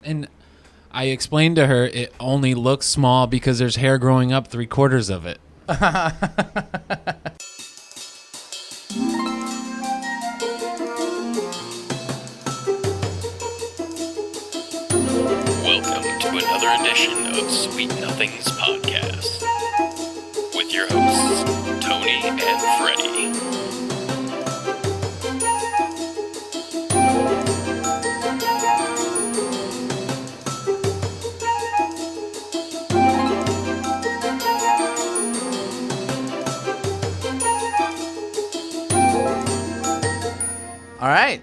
And I explained to her it only looks small because there's hair growing up 3/4 of it. Welcome to another edition of Sweet Nothings Podcast with your hosts, Tony and Freddie. All right.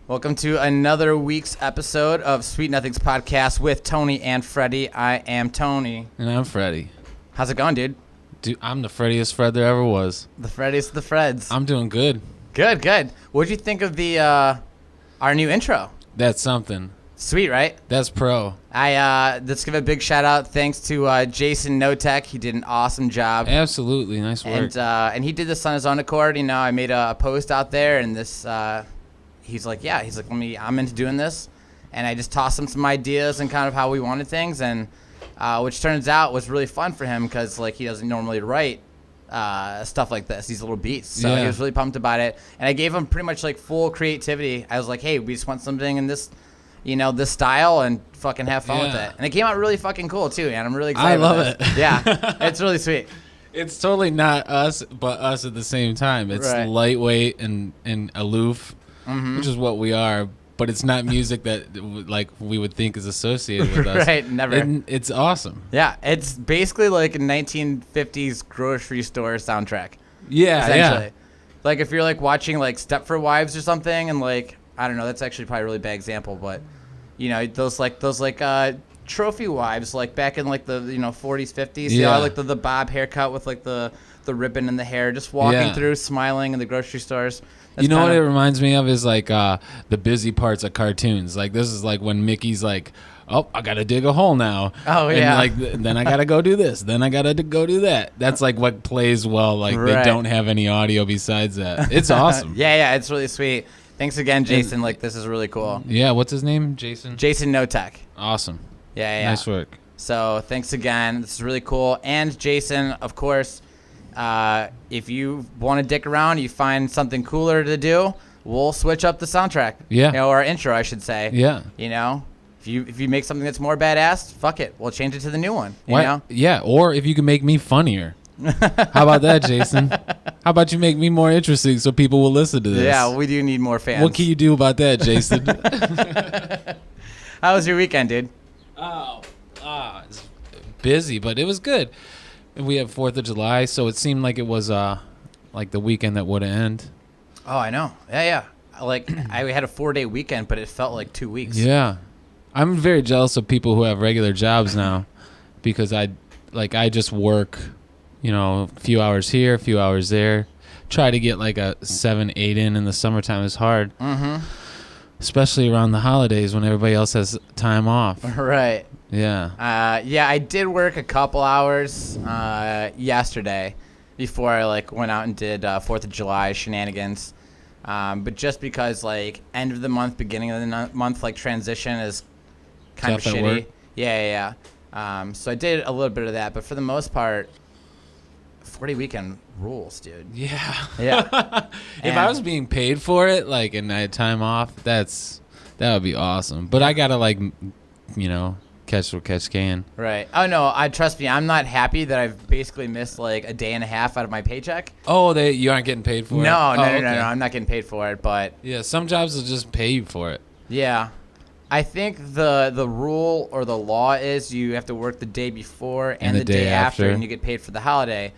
Welcome to another week's episode of Sweet Nothings Podcast with Tony and Freddie. I am Tony. And I'm Freddie. How's it going, dude? Dude, I'm the Freddiest Fred there ever was. The Freddies, the Freds. I'm doing good. Good, good. What'd you think of the our new intro? That's something. Sweet, right? That's pro. Let's give a big shout out. Thanks to Jason Notek. He did an awesome job. Absolutely. Nice work. And he did this on his own accord. You know, I made a post out there, and this he's like, I'm into doing this, and I just tossed him some ideas and kind of how we wanted things, and which turns out was really fun for him because like he doesn't normally write stuff like this, these little beats. So he was really pumped about it, and I gave him pretty much like full creativity. I was like, hey, we just want something in this, you know, this style, and fucking have fun with it. And it came out really fucking cool too, man. I'm really excited. I love it. Yeah, it's really sweet. It's totally not us, but us at the same time. It's lightweight and aloof, which is what we are. But it's not music that like we would think is associated with us. Right, never. It's awesome. Yeah, it's basically like a 1950s grocery store soundtrack. Yeah, essentially. yeah. Like if you're like watching like Stepford Wives or something, and like I don't know, that's actually probably a really bad example, but you know those trophy wives like back in like the 40s 50s. Yeah, like the bob haircut with like the ribbon in the hair, just walking through smiling in the grocery stores. That's you know what it reminds me of is like the busy parts of cartoons. Like this is like when Mickey's like, oh, I gotta dig a hole now. Oh yeah. And like then I gotta go do this. Then I gotta go do that. That's like what plays well. Like they don't have any audio besides that. It's awesome. Yeah, it's really sweet. Thanks again, Jason. Like this is really cool. Yeah, what's his name? Jason Notek. Awesome. Yeah. Nice work. So thanks again. This is really cool. And Jason, of course, if you want to dick around, you find something cooler to do, we'll switch up the soundtrack. Yeah. You know, or intro, I should say. Yeah. You know, if you make something that's more badass, fuck it. We'll change it to the new one. You know? Yeah. Or if you can make me funnier. How about that, Jason? How about you make me more interesting so people will listen to this? Yeah, we do need more fans. What can you do about that, Jason? How was your weekend, dude? It's busy, but it was good. We have 4th of July, so it seemed like it was like the weekend that would end. Oh, I know. Yeah. Like I had a 4-day weekend, but it felt like 2 weeks. Yeah. I'm very jealous of people who have regular jobs now because I just work, you know, a few hours here, a few hours there. Try to get like a 7-8 in the summertime is hard. Mm-hmm. Especially around the holidays when everybody else has time off. Right. Yeah. I did work a couple hours yesterday before I like went out and did 4th of July shenanigans. But just because like end of the month, beginning of the month, like transition is kind of shitty. Work. Yeah. So I did a little bit of that, but for the most part, 4-day weekend rules, dude. Yeah. If And I was being paid for it, like, and I had time off, that would be awesome. But I gotta like, you know, catch what catch can. Right. Oh no, trust me, I'm not happy that I've basically missed like a day and a half out of my paycheck. Oh, you aren't getting paid for it? No, okay. no, I'm not getting paid for it, but yeah, some jobs will just pay you for it. Yeah. I think the rule or the law is you have to work the day before and the day after, and you get paid for the holiday.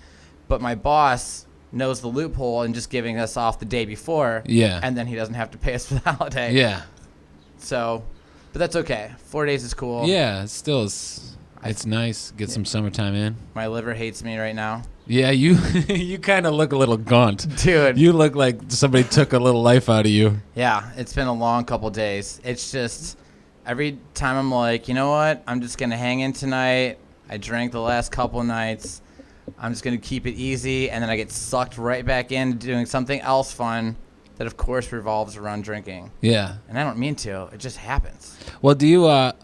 But my boss knows the loophole and just giving us off the day before. Yeah. And then he doesn't have to pay us for the holiday. Yeah. So, but that's okay. 4 days is cool. Yeah, it's nice. Get some summertime in. My liver hates me right now. Yeah, you kind of look a little gaunt. Dude. You look like somebody took a little life out of you. Yeah, it's been a long couple days. It's just every time I'm like, you know what? I'm just going to hang in tonight. I drank the last couple nights. I'm just going to keep it easy, and then I get sucked right back into doing something else fun that, of course, revolves around drinking. Yeah. And I don't mean to. It just happens. Well, do you have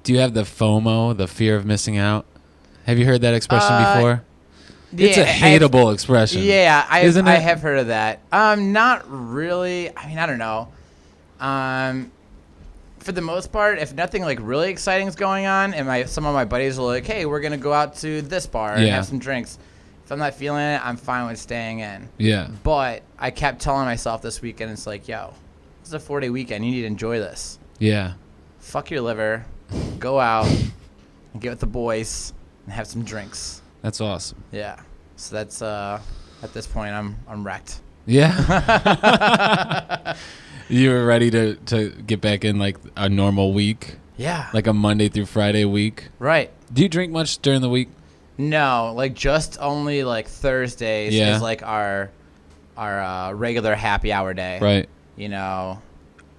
the FOMO, the fear of missing out? Have you heard that expression before? It's a hateable expression. Yeah, isn't it? I have heard of that. Not really. I mean, I don't know. For the most part, if nothing like really exciting is going on, and some of my buddies are like, "Hey, we're gonna go out to this bar and have some drinks." If I'm not feeling it, I'm fine with staying in. Yeah. But I kept telling myself this weekend, it's like, yo, this is a 4-day weekend. You need to enjoy this. Yeah. Fuck your liver. Go out and get with the boys and have some drinks. That's awesome. Yeah. So that's at this point I'm wrecked. Yeah. You were ready to get back in like a normal week? Yeah. Like a Monday through Friday week? Right. Do you drink much during the week? No, like just only like Thursdays is like our regular happy hour day. Right.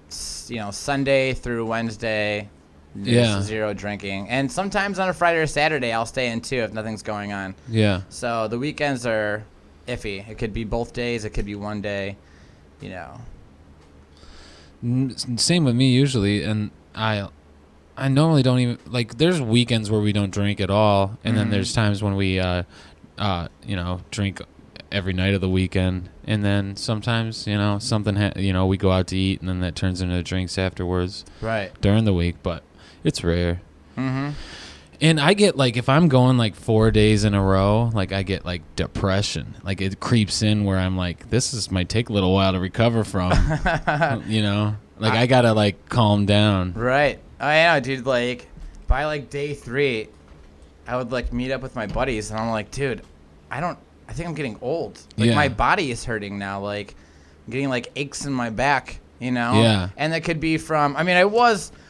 Sunday through Wednesday, zero drinking. And sometimes on a Friday or Saturday, I'll stay in too if nothing's going on. Yeah. So the weekends are iffy. It could be both days. It could be one day, Same with me usually. And I normally don't even, like, there's weekends where we don't drink at all. And then there's times when we, drink every night of the weekend. And then sometimes, something, we go out to eat and then that turns into drinks afterwards. Right. During the week. But it's rare. Mm-hmm. And I get, like, if I'm going, like, 4 days in a row, like, I get, like, depression. Like, it creeps in where I'm like, might take a little while to recover from, Like, I got to, like, calm down. Right. I know, dude. Like, by, like, day 3, I would, like, meet up with my buddies, and I'm like, dude, I think I'm getting old. Like, my body is hurting now. Like, I'm getting, like, aches in my back, Yeah. And that could be from,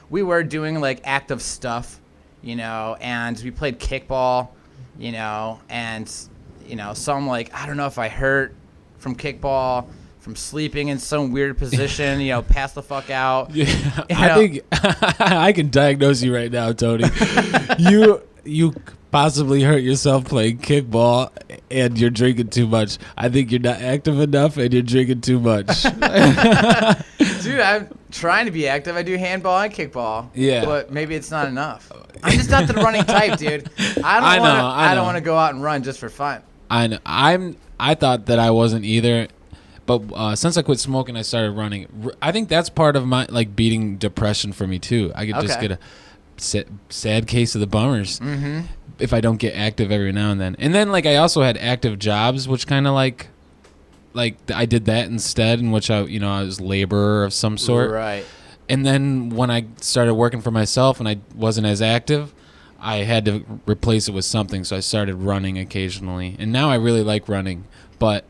we were doing, like, active stuff. And we played kickball, and, so I'm like, I don't know if I hurt from kickball, from sleeping in some weird position, pass the fuck out. Yeah, I think I can diagnose you right now, Tony. You possibly hurt yourself playing kickball and you're drinking too much. I think you're not active enough and you're drinking too much. Dude, I'm trying to be active. I do handball and kickball. Yeah. But maybe it's not enough. I'm just not the running type, dude. I don't want to go out and run just for fun. I know. I thought that I wasn't either. But since I quit smoking, I started running. I think that's part of my, like, beating depression for me, too. I could just get a sad case of the bummers if I don't get active every now and then. And then, like, I also had active jobs, which kind of, like I did that instead, in which I was laborer of some sort. Right. And then when I started working for myself and I wasn't as active, I had to replace it with something. So I started running occasionally. And now I really like running. But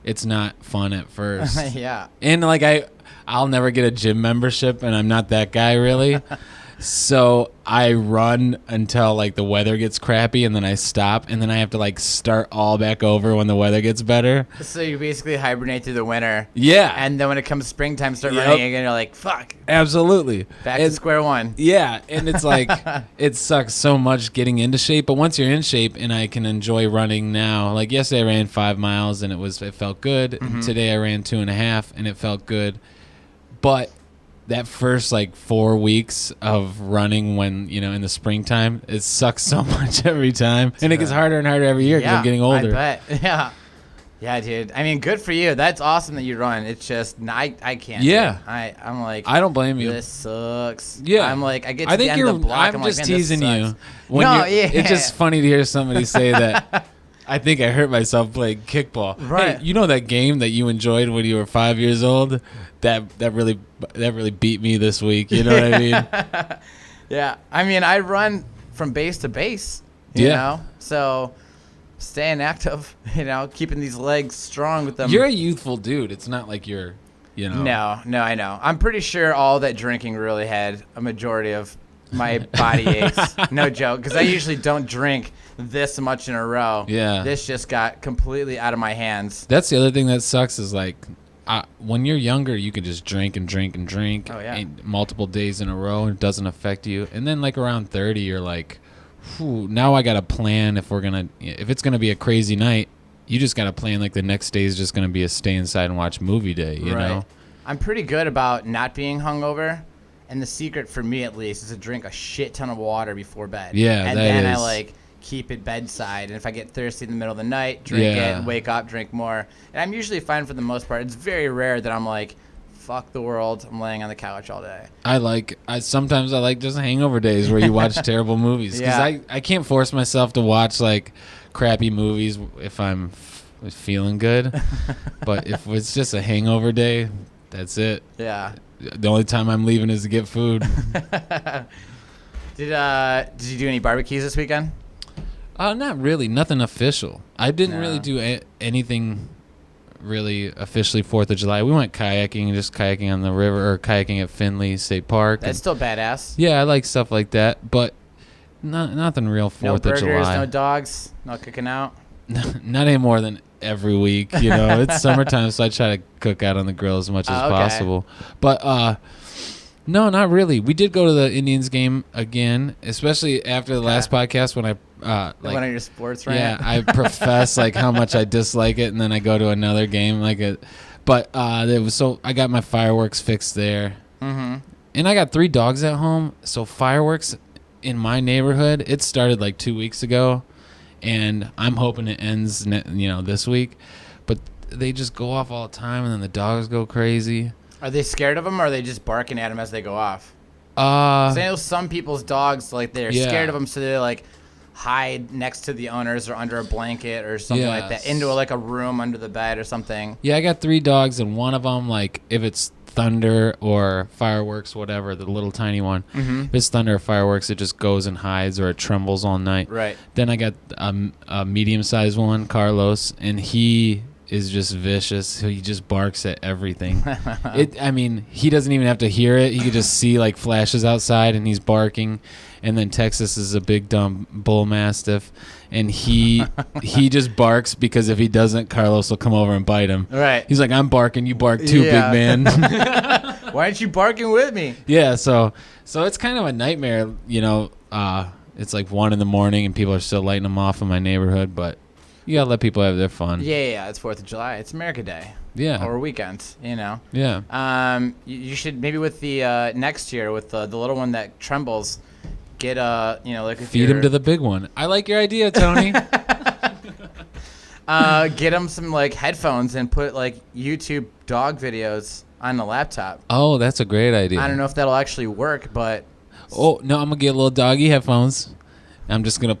it's not fun at first. Yeah. And, like, I'll never get a gym membership, and I'm not that guy, really. So I run until, like, the weather gets crappy, and then I stop, and then I have to, like, start all back over when the weather gets better. So you basically hibernate through the winter. Yeah. And then when it comes springtime, start running again, you're like, fuck. Absolutely. Back to square one. Yeah. And it's like, it sucks so much getting into shape, but once you're in shape, and I can enjoy running now, like yesterday I ran 5 miles, and it felt good. Mm-hmm. Today I ran 2.5, and it felt good. But that first, like, 4 weeks of running when, in the springtime, it sucks so much every time. And it gets harder and harder every year because I'm getting older. I bet. Yeah. Yeah, dude. I mean, good for you. That's awesome that you run. It's just, I can't. Yeah. I'm like, I don't blame you. This sucks. Yeah. I'm like, I get to the end of the block. I'm just teasing you. It's just funny to hear somebody say that. I think I hurt myself playing kickball. Right. Hey, that game that you enjoyed when you were 5 years old? That really beat me this week. You know what I mean? Yeah. I mean, I run from base to base. You know? So staying active, keeping these legs strong with them. You're a youthful dude. It's not like you're, No, I know. I'm pretty sure all that drinking really had a majority of my body aches. No joke. Because I usually don't drink this much in a row. Yeah. This just got completely out of my hands. That's the other thing that sucks is, like, when you're younger, you can just drink and drink and drink multiple days in a row, and it doesn't affect you. And then, like, around 30, you're like, now I got to plan if it's going to be a crazy night. You just got to plan, like, the next day is just going to be a stay inside and watch movie day, you know? I'm pretty good about not being hungover. And the secret for me, at least, is to drink a shit ton of water before bed. Yeah, and that then is. I like keep it bedside. And if I get thirsty in the middle of the night, drink it, and wake up, drink more. And I'm usually fine for the most part. It's very rare that I'm like, fuck the world, I'm laying on the couch all day. Sometimes I like just hangover days where you watch terrible movies, because I can't force myself to watch like crappy movies if I'm feeling good. But if it's just a hangover day, that's it. Yeah. The only time I'm leaving is to get food. Did you do any barbecues this weekend? Not really. Nothing official. I didn't really do anything really officially 4th of July. We went kayaking, just kayaking on the river, or kayaking at Findlay State Park. That's still badass. Yeah, I like stuff like that, but nothing real 4th no of burgers, July. No dogs, no cooking out. Not any more than every week. You know, it's summertime, so I try to cook out on the grill as much as possible. But no, not really. We did go to the Indians game again, especially after the last podcast when I went on your sports rant. Yeah, I profess like how much I dislike it, and then I go to another game like it. But it was I got my fireworks fixed there, and I got 3 dogs at home. So fireworks in my neighborhood, it started like 2 weeks ago, and I'm hoping it ends this week. But they just go off all the time, and then the dogs go crazy. Are they scared of them, or are they just barking at them as they go off? 'Cause I know some people's dogs, like, they're scared of them, so they like hide next to the owners or under a blanket or something like that, into a room under the bed or something. Yeah, I got 3 dogs, and one of them, like, if it's thunder or fireworks, whatever, the little tiny one, if it's thunder or fireworks, it just goes and hides, or it trembles all night. Right. Then I got a medium-sized one, Carlos, and he is just vicious. So he just barks at everything. He doesn't even have to hear it. He could just see like flashes outside, and he's barking. And then Texas is a big dumb bull mastiff, and he just barks because if he doesn't, Carlos will come over and bite him. Right. He's like, I'm barking, you bark too, big man. Why aren't you barking with me? Yeah. So it's kind of a nightmare. It's like 1 a.m, and people are still lighting them off in my neighborhood, but you gotta let people have their fun. Yeah. It's 4th of July. It's America Day. Yeah. Or weekend. Yeah. You should maybe with the next year with the little one that trembles, get feed him to the big one. I like your idea, Tony. Get him some like headphones and put like YouTube dog videos on the laptop. Oh, that's a great idea. I don't know if that'll actually work, but oh no, I'm gonna get little doggy headphones. I'm just gonna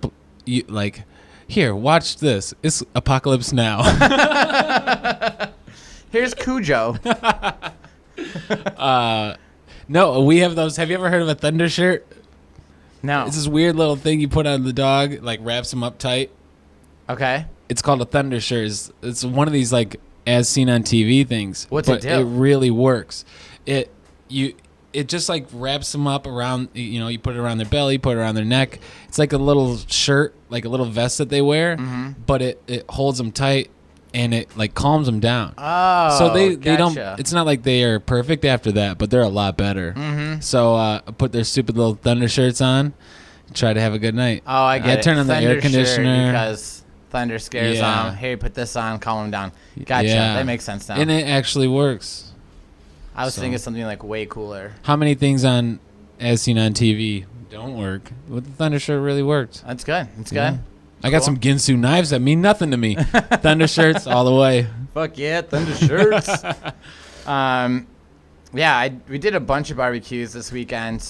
here, watch this. It's Apocalypse Now. Here's Cujo. No, we have those. Have you ever heard of a thunder shirt? No. It's this weird little thing you put on the dog, like wraps him up tight. Okay. It's called a thunder shirt. It's one of these like as seen on TV things. What's it do? It really works. It just like wraps them up around. You put it around their belly, put it around their neck. It's like a little shirt, like a little vest that they wear, but it holds them tight. And it like calms them down. Oh, so they gotcha. don't. It's not like they are perfect after that, but they're a lot better. So put their stupid little thunder shirts on, and try to have a good night. Oh, I get it. Turn on the air conditioner because thunder scares them. Here, put this on, calm them down. Gotcha. Yeah. That makes sense now. And it actually works. I was thinking something like way cooler. How many things on as seen on TV don't work? With the thunder shirt really worked. That's good. That's good. I got some Ginsu knives that mean nothing to me. Thunder shirts all the way. Fuck yeah, thunder shirts. We did a bunch of barbecues this weekend.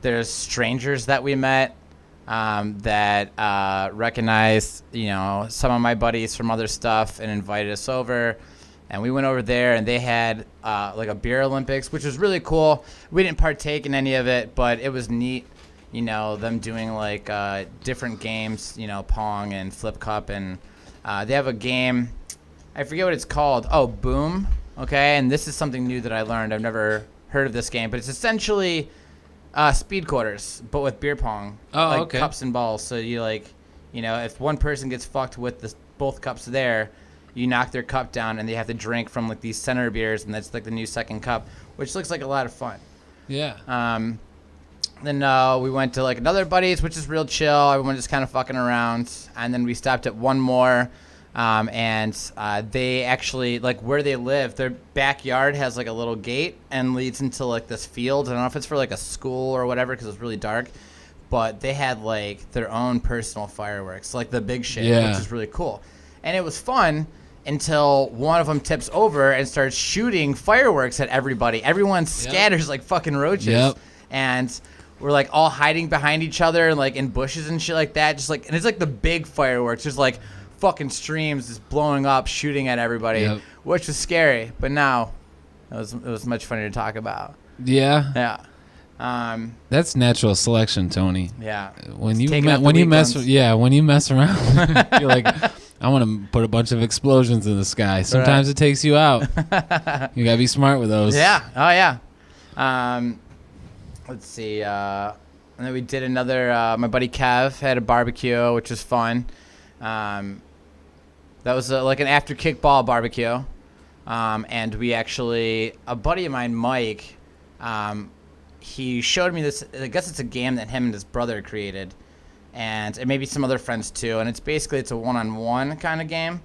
There's strangers that we met that recognized, some of my buddies from other stuff and invited us over. And we went over there, and they had like a beer Olympics, which was really cool. We didn't partake in any of it, but it was neat. Them doing like different games, Pong and Flip Cup, and they have a game, I forget what it's called. Oh, Boom. Okay, and this is something new that I learned. I've never heard of this game, but it's essentially speed quarters, but with beer pong. Oh, okay. Cups and balls. So you if one person gets fucked with both cups there, you knock their cup down, and they have to drink from like these center beers, and that's like the new second cup, which looks like a lot of fun. Yeah. Then we went to like another buddy's, which is real chill. Everyone just kind of fucking around. And then we stopped at one more. And they actually, like, where they live, their backyard has like a little gate and leads into like this field. I don't know if it's for like a school or whatever because it's really dark, but they had like their own personal fireworks, like the big shit, which is really cool. And it was fun until one of them tips over and starts shooting fireworks at everybody. Everyone scatters like fucking roaches. And we're like all hiding behind each other, like in bushes and shit like that. Just like, and it's like the big fireworks. There's like fucking streams just blowing up, shooting at everybody, which was scary. But now it was much funnier to talk about. Yeah. That's natural selection, Tony. Yeah. When you mess around, you're like, I want to put a bunch of explosions in the sky. Sometimes it takes you out. You gotta be smart with those. Yeah. Oh yeah. Let's see. And then we did another. My buddy Kev had a barbecue, which was fun. That was like an after kickball barbecue. And we actually, a buddy of mine, Mike, he showed me this. I guess it's a game that him and his brother created, and maybe some other friends too. And it's a one-on-one kind of game,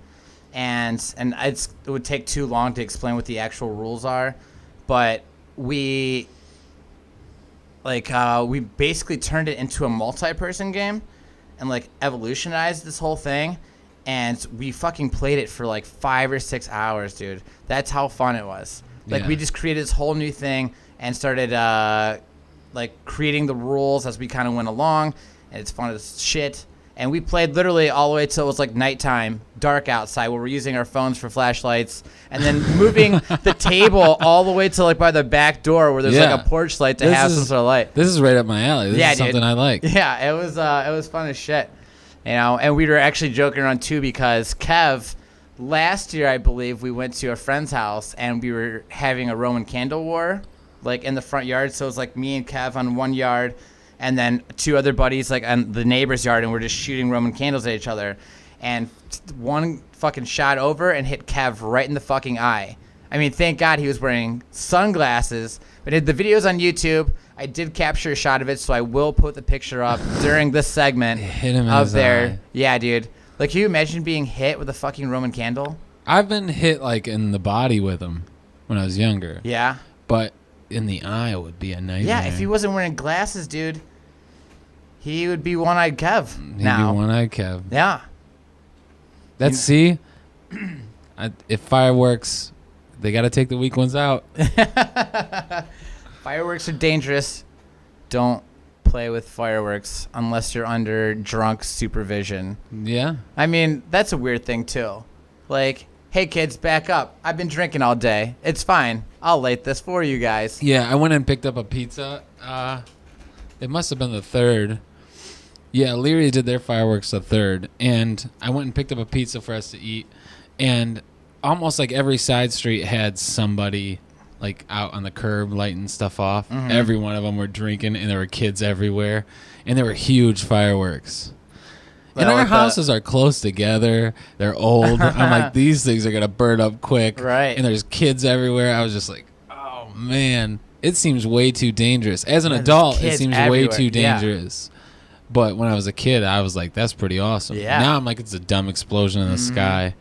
and it would take too long to explain what the actual rules are, but we basically turned it into a multi-person game, and like evolutionized this whole thing, and we fucking played it for like 5 or 6 hours, dude. That's how fun it was. Like we just created this whole new thing and started like creating the rules as we kind of went along, and it's fun as shit. And we played literally all the way till it was like nighttime, dark outside, where we're using our phones for flashlights, and then moving the table all the way to like by the back door where there's like a porch light to have some sort of light. This is right up my alley. This is something I like. Yeah, it was fun as shit, you know. And we were actually joking around too because Kev, last year I believe we went to a friend's house and we were having a Roman candle war, like in the front yard. So it was like me and Kev on one yard, and then 2 other buddies like on the neighbor's yard, and we're just shooting Roman candles at each other. And one fucking shot over and hit Kev right in the fucking eye. I mean, thank God he was wearing sunglasses. But the video's on YouTube. I did capture a shot of it, so I will put the picture up during this segment. Hit him in his eye. Yeah, dude. Like, can you imagine being hit with a fucking Roman candle? I've been hit like in the body with them when I was younger. Yeah. But in the eye would be a nightmare. Yeah, if he wasn't wearing glasses, dude, he would be one-eyed Kev now. He'd be one-eyed Kev. Yeah. If fireworks, they got to take the weak ones out. Fireworks are dangerous. Don't play with fireworks unless you're under drunk supervision. Yeah. I mean, that's a weird thing, too. Like, hey, kids, back up. I've been drinking all day. It's fine. I'll light this for you guys. Yeah, I went and picked up a pizza. It must have been the 3rd. Yeah, Leary did their fireworks the 3rd. And I went and picked up a pizza for us to eat. And almost like every side street had somebody like out on the curb lighting stuff off. Mm-hmm. Every one of them were drinking, and there were kids everywhere. And there were huge fireworks. And our houses are close together. They're old. I'm like, these things are going to burn up quick. Right. And there's kids everywhere. I was just like, oh, man. It seems way too dangerous. As an adult, it seems way too dangerous. Yeah. But when I was a kid, I was like, that's pretty awesome. Yeah. Now I'm like, it's a dumb explosion in the sky.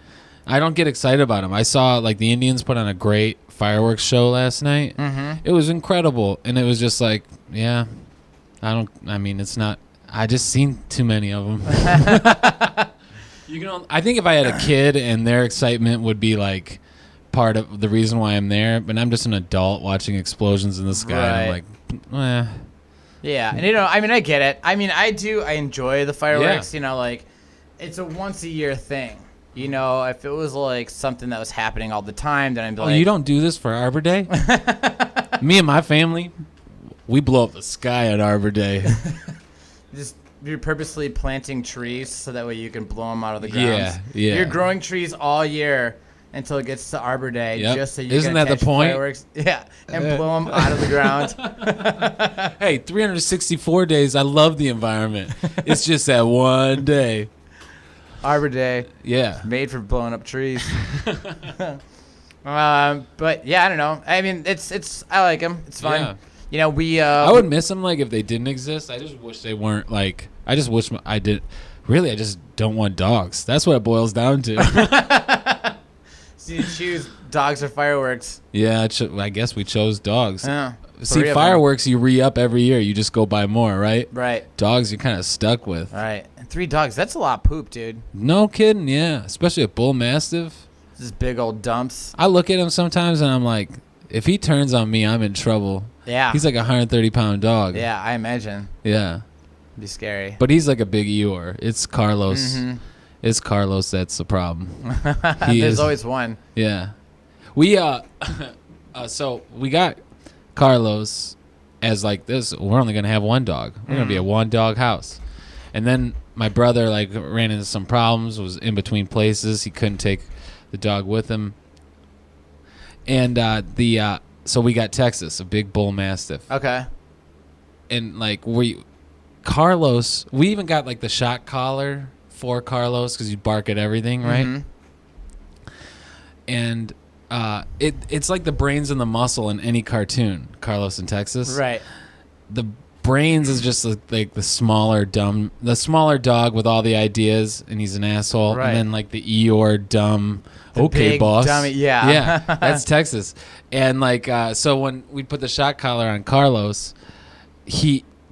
I don't get excited about them. I saw like the Indians put on a great fireworks show last night. Mm-hmm. It was incredible. And it was just like, yeah, it's not. I just seen too many of them. I think if I had a kid and their excitement would be like part of the reason why I'm there, but I'm just an adult watching explosions in the sky. Right. I'm like, Yeah, and I get it. I mean, I enjoy the fireworks. Yeah. Like it's a once a year thing. If it was like something that was happening all the time, then I'd be like, you don't do this for Arbor Day? Me and my family, we blow up the sky at Arbor Day. Just you're purposely planting trees so that way you can blow them out of the ground. Yeah. You're growing trees all year until it gets to Arbor Day, just so you Isn't can that the point? Fireworks. Yeah, and blow them out of the ground. Hey, 364 days. I love the environment. It's just that one day. Arbor Day. Yeah. Made for blowing up trees. But yeah, I don't know. I mean, I like them. It's fun. Yeah. I would miss them like if they didn't exist. I just wish they weren't like. I just wish I did. really, I just don't want dogs. That's what it boils down to. So you choose dogs or fireworks? Yeah, I guess we chose dogs. Yeah. See, fireworks you re-up every year. You just go buy more, right? Right. Dogs you're kind of stuck with. Right. And 3 dogs, that's a lot of poop, dude. No kidding, yeah. Especially a bull mastiff. This big old dumps. I look at him sometimes and I'm like, if he turns on me, I'm in trouble. Yeah. He's like a 130-pound dog. Yeah, I imagine. Yeah. It'd be scary. But he's like a big Eeyore. It's Carlos. Mhm. It's Carlos that's the problem. There's always one. Yeah. We so we got Carlos as like this. We're only gonna have one dog. We're gonna be a 1-dog house. And then my brother like ran into some problems. Was in between places. He couldn't take the dog with him. And so we got Texas, a big bull mastiff. Okay. And like Carlos, we even got like the shot collar for Carlos because you bark at everything, right? Mm-hmm. And it's like the brains and the muscle in any cartoon, Carlos in Texas. Right. The brains is just like the smaller dog with all the ideas, and he's an asshole. Right. And then like the Eeyore dumb, The okay, big boss. dummy, yeah. Yeah, that's Texas. And like so when we put the shot collar on Carlos,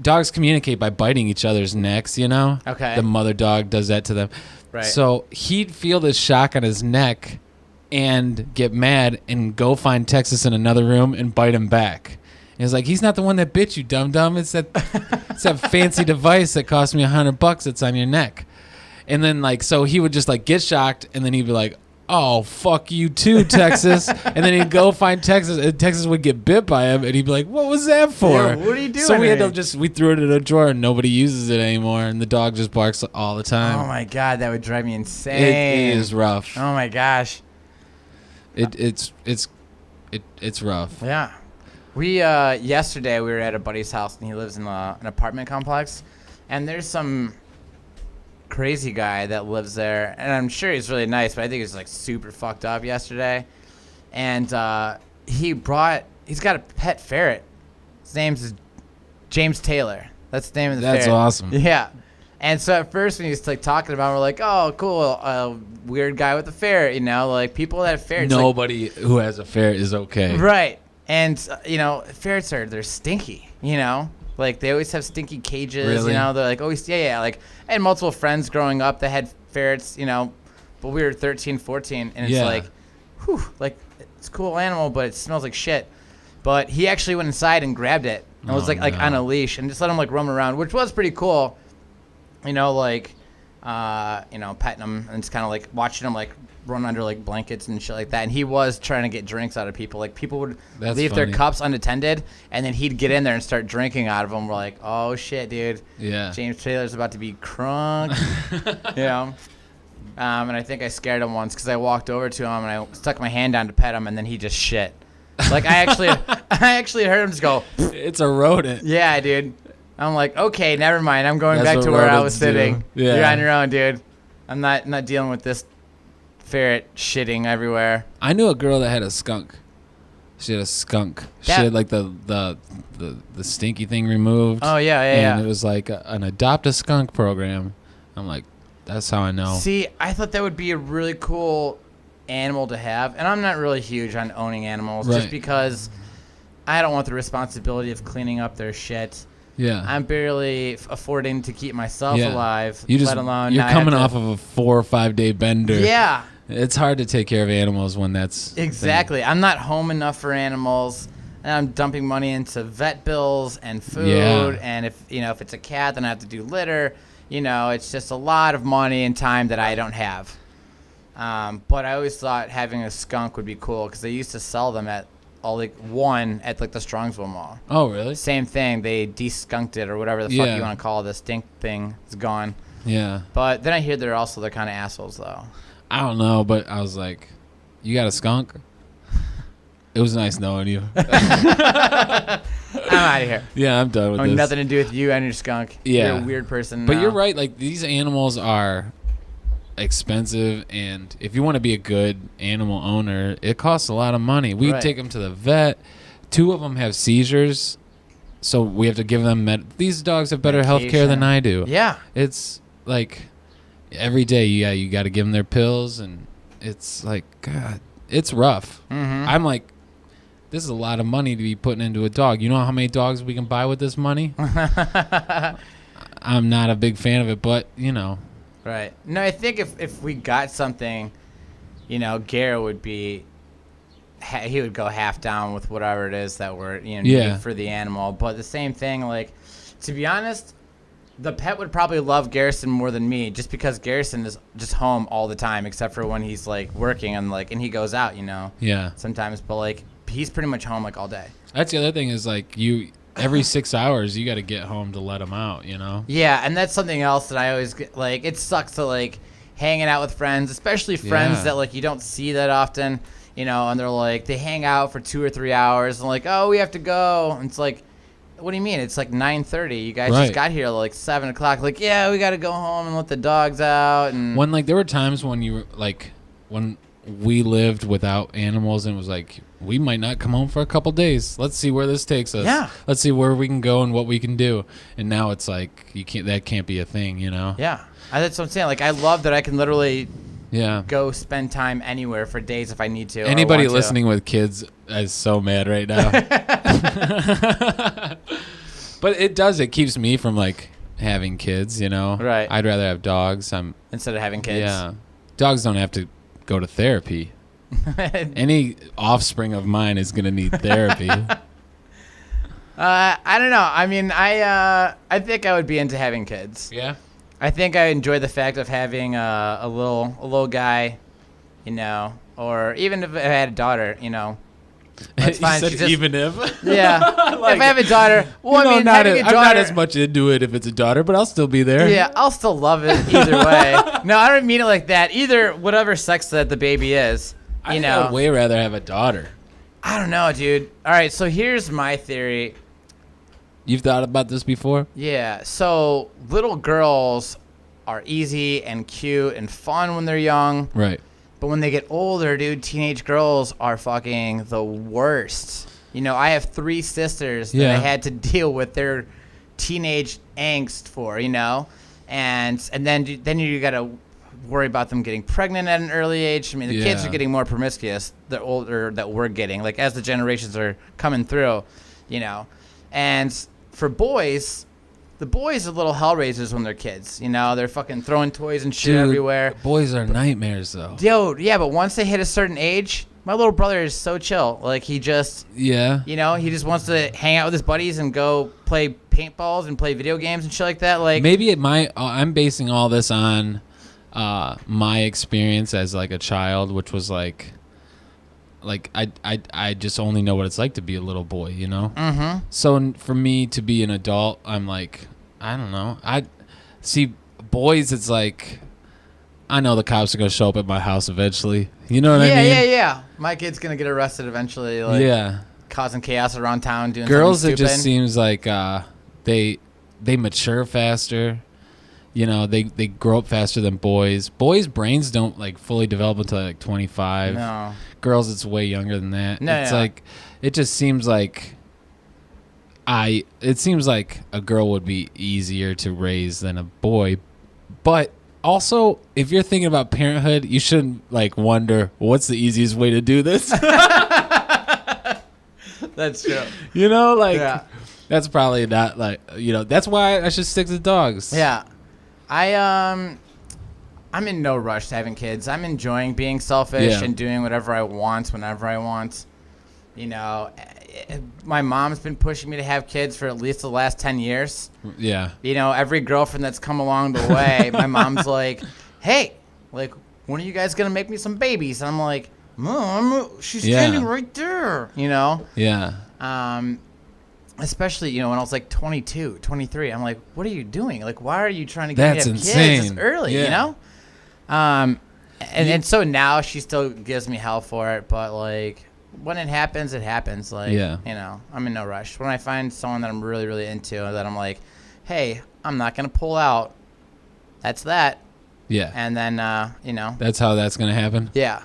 dogs communicate by biting each other's necks, you know? Okay. The mother dog does that to them. Right. So he'd feel this shock on his neck and get mad and go find Texas in another room and bite him back. And he's like, he's not the one that bit you, dum-dum. It's that fancy device that cost me $100 that's on your neck. And then like, so he would just like get shocked and then he'd be like, oh, fuck you too, Texas. And then he'd go find Texas, and Texas would get bit by him, and he'd be like, what was that for? Yeah, what are you doing? So we threw it in a drawer, and nobody uses it anymore, and the dog just barks all the time. Oh, my God. That would drive me insane. It is rough. Oh, my gosh. It's rough. Yeah. We, yesterday, we were at a buddy's house, and he lives in an apartment complex, and there's some crazy guy that lives there, and I'm sure he's really nice, but I think he's like super fucked up yesterday. And he's got a pet ferret. His name's James Taylor. That's the name of the ferret. That's awesome. Yeah. And so at first when he was like talking about it, we're like, oh, cool, weird guy with a ferret, you know, like people that have ferrets. Nobody who has a ferret is okay. Right. And ferrets they're stinky, you know. Like, they always have stinky cages, Really? you know. They're like, always, yeah. Like, I had multiple friends growing up that had ferrets, you know, but we were 13, 14, and it's like, whew, like, it's a cool animal, but it smells like shit. But he actually went inside and grabbed it and was, like on a leash and just let him, like, roam around, which was pretty cool, you know, like, petting him and just kind of, like, watching him, like, run under, like, blankets and shit like that. And he was trying to get drinks out of people. Like, people would leave their cups unattended, and then he'd get in there and start drinking out of them. We're like, oh, shit, dude. Yeah. James Taylor's about to be crunk. You know? And I think I scared him once because I walked over to him, and I stuck my hand down to pet him, and then he just shit. Like, I actually heard him just go. It's a rodent. Yeah, dude. I'm like, okay, never mind. I'm going back to where I was sitting. Yeah. You're on your own, dude. I'm not dealing with this ferret shitting everywhere. I knew a girl that had a skunk. She had a skunk. She had like the stinky thing removed. Oh yeah. And it was like an adopt a skunk program. I'm like, that's how I know. See, I thought that would be a really cool animal to have, and I'm not really huge on owning animals just because I don't want the responsibility of cleaning up their shit. Yeah. I'm barely affording to keep myself alive, let alone you're coming off of a 4 or 5 day bender. Yeah. It's hard to take care of animals when that's exactly. I'm not home enough for animals, and I'm dumping money into vet bills and food. Yeah. And if it's a cat, then I have to do litter. You know, it's just a lot of money and time that I don't have. But I always thought having a skunk would be cool because they used to sell them at one at like the Strongsville Mall. Oh, really? Same thing. They de-skunked it or whatever the fuck you want to call this stink thing. It's gone. Yeah. But then I hear they're kind of assholes though. I don't know, but I was like, you got a skunk? It was nice knowing you. I'm out of here. Yeah, I'm done with this. Nothing to do with you and your skunk. Yeah. You're a weird person. But now. you're right. Like, these animals are expensive, and if you want to be a good animal owner, it costs a lot of money. We take them to the vet. 2 of them have seizures, so we have to give them these dogs have better health care than I do. Yeah. It's like every day, you got to give them their pills, and it's like, God, it's rough. Mm-hmm. I'm like, this is a lot of money to be putting into a dog. You know how many dogs we can buy with this money? I'm not a big fan of it, but, you know. Right. No, I think if we got something, you know, Garrett would be, he would go half down with whatever it is that we're, you know, needing for the animal. But the same thing, like, to be honest, the pet would probably love Garrison more than me, just because Garrison is just home all the time, except for when he's like working and he goes out, you know. Yeah. Sometimes, but like he's pretty much home like all day. That's the other thing is like every 6 hours you got to get home to let him out, you know. Yeah, and that's something else that I always get, like. It sucks to like hanging out with friends, especially friends that like you don't see that often, you know, and they're like they hang out for 2 or 3 hours and like, oh, we have to go, and it's like, what do you mean? It's like 9:30. You guys just got here like 7 o'clock. Like, yeah, we got to go home and let the dogs out. And when like there were times when you were like when we lived without animals and it was like we might not come home for a couple days. Let's see where this takes us. Yeah. Let's see where we can go and what we can do. And now it's like you can't. That can't be a thing, you know. Yeah, that's what I'm saying. Like I love that I can literally go spend time anywhere for days if I need to. Anybody listening with kids is so mad right now. But it does. It keeps me from like having kids, you know. Right. I'd rather have dogs. Instead of having kids. Yeah. Dogs don't have to go to therapy. Any offspring of mine is gonna need therapy. I don't know. I mean, I think I would be into having kids. Yeah. I think I enjoy the fact of having a little guy, you know, or even if I had a daughter, you know. That's fine. Even if. Yeah. Like, if I have a daughter, well, I mean, having a daughter, I'm not as much into it if it's a daughter, but I'll still be there. Yeah, I'll still love it either way. No, I don't mean it like that. Either whatever sex that the baby is, you know. I'd way rather have a daughter. I don't know, dude. All right, so here's my theory. You've thought about this before? Yeah, so little girls are easy and cute and fun when they're young. Right. But when they get older, dude, teenage girls are fucking the worst. You know, I have 3 sisters that I had to deal with their teenage angst for, you know? And then you got to worry about them getting pregnant at an early age. I mean, the kids are getting more promiscuous the older that we're getting, like as the generations are coming through, you know? And for boys, the boys are little hellraisers when they're kids. You know, they're fucking throwing toys and shit everywhere. Boys are nightmares, though. Dude, yeah, but once they hit a certain age, my little brother is so chill. Like, he just, you know, he just wants to hang out with his buddies and go play paintballs and play video games and shit like that. Like, maybe I'm basing all this on my experience as like a child, which was like I just only know what it's like to be a little boy, you know? Mm-hmm. So for me to be an adult, I'm like, I don't know. I see boys, it's like, I know the cops are going to show up at my house eventually. You know what I mean? Yeah. My kid's going to get arrested eventually. Like, causing chaos around town, doing girls, something stupid. It just seems like they mature faster. You know, they grow up faster than boys. Boys' brains don't like fully develop until like 25. No. Girls, it's way younger than that. No, it's like, it just seems like it seems like a girl would be easier to raise than a boy. But also, if you're thinking about parenthood, you shouldn't like wonder what's the easiest way to do this. That's true. You know, like that's probably not like, you know, that's why I should stick to dogs. Yeah. I'm in no rush to having kids. I'm enjoying being selfish and doing whatever I want whenever I want. You know, my mom's been pushing me to have kids for at least the last 10 years. Yeah. You know, every girlfriend that's come along the way, my mom's like, hey, like, when are you guys going to make me some babies? And I'm like, Mom, she's standing right there, you know? Yeah. Especially, you know, when I was like 22, 23, I'm like, what are you doing? Like, why are you trying to get me to have insane. kids this early, you know? And so now she still gives me hell for it, but like when it happens, it happens. Like, you know, I'm in no rush. When I find someone that I'm really, really into, that I'm like, hey, I'm not going to pull out. That's that. Yeah. And then, you know. That's how that's going to happen? Yeah.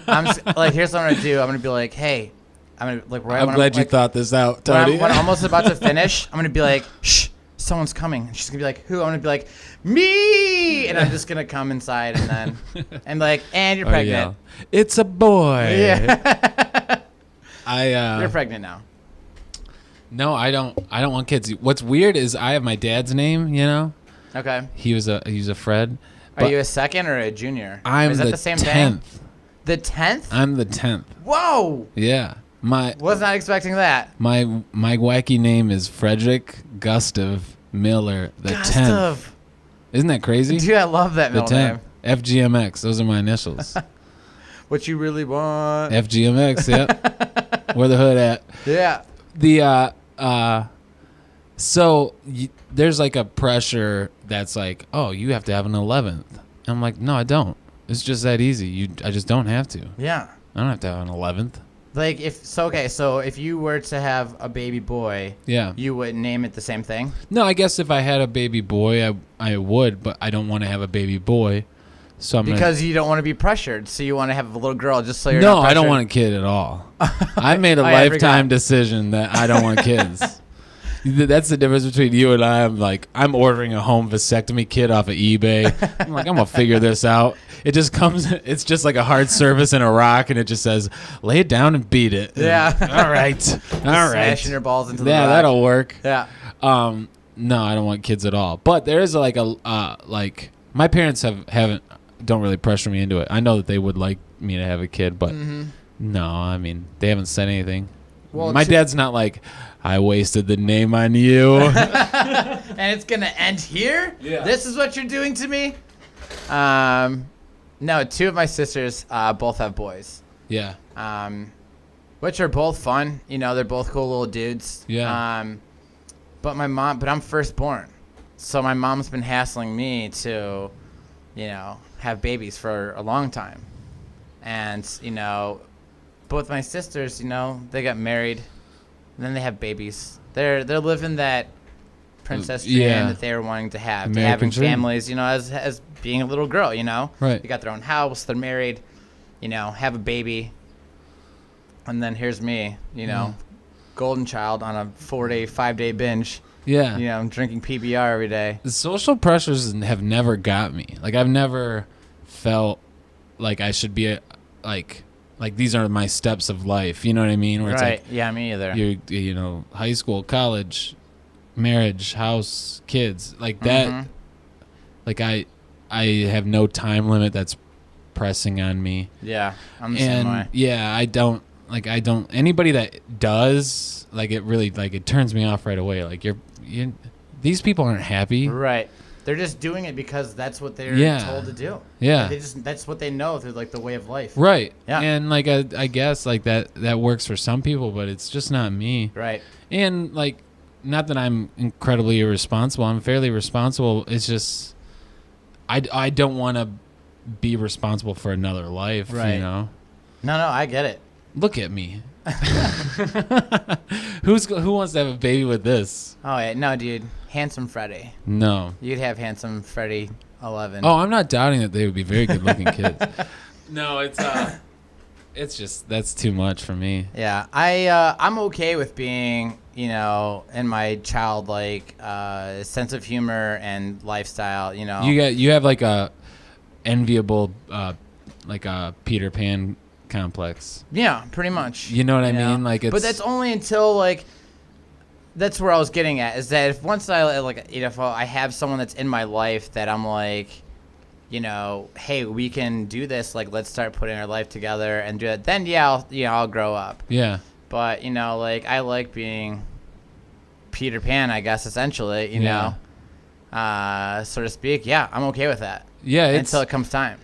I'm like, here's what I'm going to do. I'm going to be like, hey. I'm glad you thought this out, Tony. When I'm almost about to finish, I'm going to be like, shh, someone's coming. And she's gonna be like, who? I'm gonna be like, me, and I'm just gonna come inside and then and like, and you're pregnant. It's a boy. Yeah. You're pregnant now. No, I don't want kids. What's weird is I have my dad's name. You know. Okay. He was a Fred. Are you a second or a junior? I'm Is that the same 10th. thing? The 10th? I'm the 10th. Whoa! Yeah. Was not expecting that. My wacky name is Frederick Gustav Miller the 10th. Isn't that crazy? Dude, I love that middle name. FGMX. Those are my initials. What you really want? FGMX. Yep. Where the hood at? Yeah. There's like a pressure that's like, oh, you have to have an 11th. I'm like, no, I don't. It's just that easy. I just don't have to. Yeah. I don't have to have an 11th. Like so if you were to have a baby boy, yeah, you would name it the same thing? No, I guess if I had a baby boy, I would, but I don't want to have a baby boy. So because you don't want to be pressured, so you want to have a little girl just so you're not pressured. No, I don't want a kid at all. I made a lifetime decision that I don't want kids. That's the difference between you and I. I'm ordering a home vasectomy kit off of eBay. I'm like, I'm going to figure this out. It just comes, it's just like a hard surface and a rock, and it just says, lay it down and beat it. Yeah. All right. All right. Smashing your balls into the rock. Yeah, that'll work. Yeah. No, I don't want kids at all. But there is my parents don't really pressure me into it. I know that they would like me to have a kid, but no, I mean, they haven't said anything. Well, my dad's not like, I wasted the name on you. And it's going to end here? Yeah. This is what you're doing to me? No, two of my sisters both have boys. Yeah. Which are both fun. You know, they're both cool little dudes. Yeah. But I'm firstborn. So my mom's been hassling me to, have babies for a long time. And, both my sisters, they got married, and then they have babies. They're living that princess dream that they were wanting to have, having families, as being a little girl, Right. They got their own house, they're married, have a baby, and then here's me, golden child on a 5-day binge. Yeah. I'm drinking PBR every day. The social pressures have never got me. Like, I've never felt like I should be like these are my steps of life. You know what I mean? Where Right. It's like, yeah, me either. You high school, college, marriage, house, kids, like that. Mm-hmm. Like I have no time limit that's pressing on me. Yeah, I'm the same way. Yeah, I don't anybody that does, like, it really, like, it turns me off right away. Like, these people aren't happy. Right. They're just doing it because that's what they're told to do. Yeah. That's what they know through, like, the way of life. Right. Yeah. And, like, I guess, like, that works for some people, but it's just not me. Right. And, like, not that I'm incredibly irresponsible. I'm fairly responsible. It's just I don't want to be responsible for another life, right. No, I get it. Look at me. Who wants to have a baby with this? Oh, yeah. No, dude. Handsome Freddie. No. You'd have handsome Freddie 11. Oh, I'm not doubting that they would be very good-looking kids. No, it's just, that's too much for me. Yeah. I'm okay with being, in my childlike sense of humor and lifestyle, You have like a enviable like a Peter Pan complex. Yeah, pretty much. You know what I mean? Like, but that's only until, like, that's where I was getting at, is that if I have someone that's in my life that I'm like, hey, we can do this, like, let's start putting our life together and do it, then I'll grow up. Yeah. But like, I like being Peter Pan, I guess, essentially, so to speak. Yeah, I'm okay with that. Yeah, until it comes time.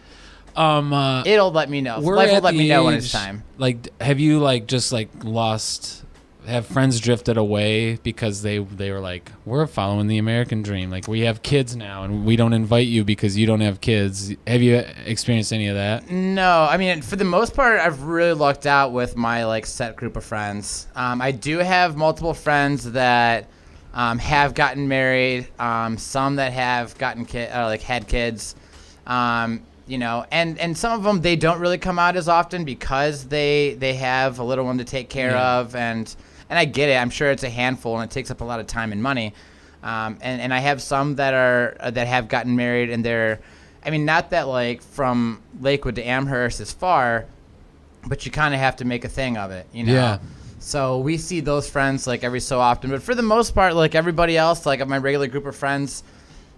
It'll let me know. Life will let me know when it's time. Like, have you, like, just, like, have friends drifted away because they were like, we're following the American dream, like, we have kids now and we don't invite you because you don't have kids? Have you experienced any of that? No, I mean, for the most part, I've really lucked out with my, like, set group of friends. I do have multiple friends that have gotten married, some that have gotten had kids, and some of them, they don't really come out as often because they have a little one to take care of, and I get it. I'm sure it's a handful and it takes up a lot of time and money. And I have some that have gotten married, and they're, I mean, not that like from Lakewood to Amherst is far, but you kind of have to make a thing of it, you know? Yeah. So we see those friends like every so often, but for the most part, like everybody else, like of my regular group of friends,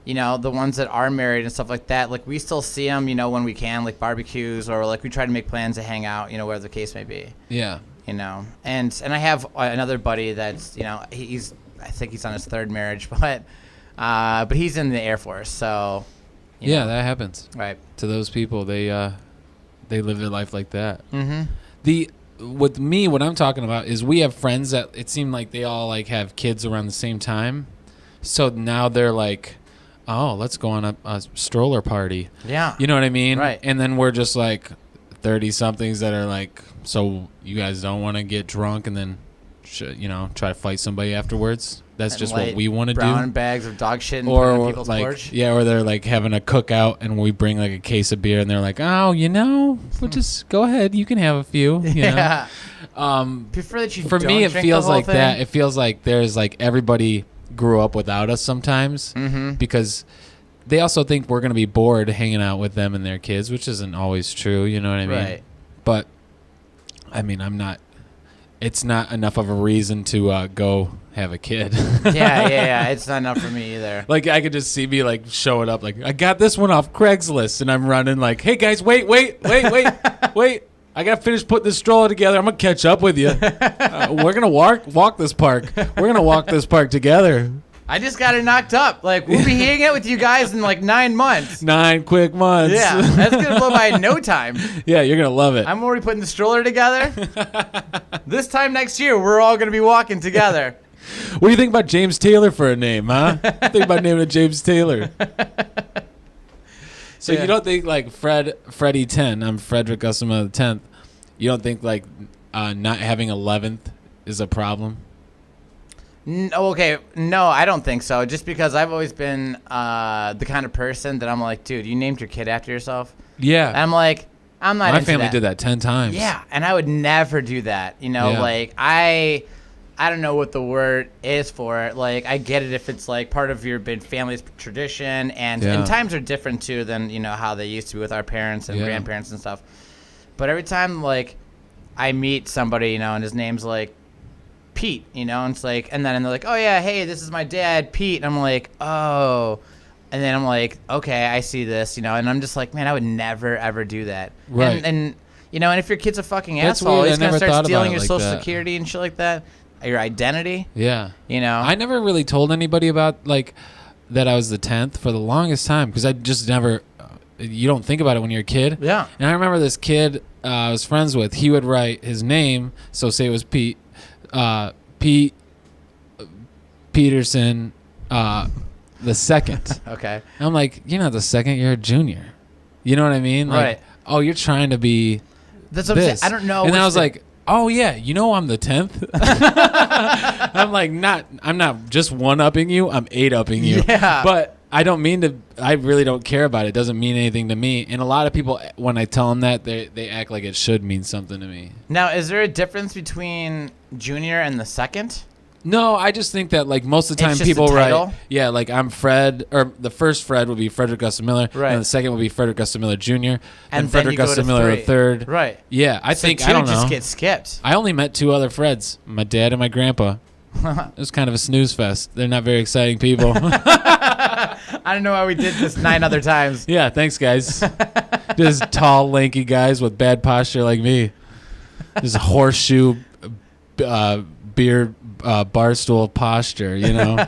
you know, the ones that are married and stuff like that, like we still see them, you know, when we can, like barbecues, or like we try to make plans to hang out, you know, whatever the case may be. Yeah. You know, and I have another buddy that's, you know, I think he's on his third marriage, but he's in the Air Force, so. Yeah, know. that happens. Right. To those people, they live their life like that. Mm-hmm. With me, what I'm talking about is we have friends that it seemed like they all like have kids around the same time. So now they're like, oh, let's go on a stroller party. Yeah. You know what I mean? Right. And then we're just like 30-somethings that are like, so you guys don't want to get drunk and then, you know, try to fight somebody afterwards? That's And just what we want to do. Brown bags of dog shit and put it on people's like, porch. yeah, or they're like having a cookout and we bring like a case of beer and they're like, oh, you know, we'll just go ahead. You can have a few. You Yeah. know? Prefer that you For don't me, it drink feels the whole like thing. that. It feels like there's like everybody grew up without us sometimes Mm-hmm. because they also think we're going to be bored hanging out with them and their kids, which isn't always true. You know what I mean? Right. But I mean, it's not enough of a reason to go have a kid. Yeah. It's not enough for me either. Like I could just see me like showing up like I got this one off Craigslist and I'm running like, hey guys, wait. I got to finish putting this stroller together. I'm going to catch up with you. We're going to walk this park. We're going to walk this park together. I just got it knocked up. Like, we'll be hanging out with you guys in like 9 months. 9 quick months. Yeah, that's going to blow by in no time. Yeah, you're going to love it. I'm already putting the stroller together. This time next year, we're all going to be walking together. What do you think about James Taylor for a name, huh? Think about naming it James Taylor. So Yeah. you don't think like Freddie 10, I'm Frederick Gusama the 10th, you don't think like not having 11th is a problem? Okay, no, I don't think so. Just because I've always been the kind of person that I'm like, dude, you named your kid after yourself? Yeah. And I'm like, I'm not My into family that. did that 10 times. Yeah, and I would never do that. You know, Yeah. like I don't know what the word is for it. Like I get it if it's like part of your big family's tradition, and times are different too than, you know, how they used to be with our parents and grandparents and stuff. But every time like I meet somebody, you know, and his name's like Pete, you know, and it's like, and they're like, oh yeah, hey, this is my dad, Pete. And I'm like, oh. And then I'm like, okay, I see this, you know, and I'm just like, man, I would never, ever do that. Right. And you know, and if your kid's a fucking That's asshole, weird. he's I going to never thought start about stealing it your like social that. security and shit like that, your identity, Yeah. you know. I never really told anybody about like that I was the 10th for the longest time because I just never, you don't think about it when you're a kid. Yeah. And I remember this kid I was friends with, he would write his name, so say it was Pete, Peterson, the second. Okay. I'm like, you're not the second, you're a junior. You know what I mean? Like, Right. oh, you're trying to be That's what I'm this. saying. I don't know. And then I what's was the- like, oh yeah, you know I'm the 10th. I'm like, I'm not just 1-upping you, I'm 8-upping you. Yeah. But I don't mean to. I really don't care about it. It doesn't mean anything to me. And a lot of people, when I tell them that, they act like it should mean something to me. Now, is there a difference between junior and the second? No, I just think that like most of the time It's just people the title? write, yeah, like I'm Fred, or the first Fred would be Frederick Gustin Miller, Right. and the second would be Frederick Gustin Miller Jr. And then Frederick you go to Gustin Miller three. the third. Right. Yeah, I So think two I don't just know. get skipped. I only met 2 other Freds, my dad and my grandpa. It was kind of a snooze fest. They're not very exciting people. I don't know why we did this 9 other times. Yeah, thanks, guys. Just tall, lanky guys with bad posture like me. Just horseshoe, beard, barstool posture, you know?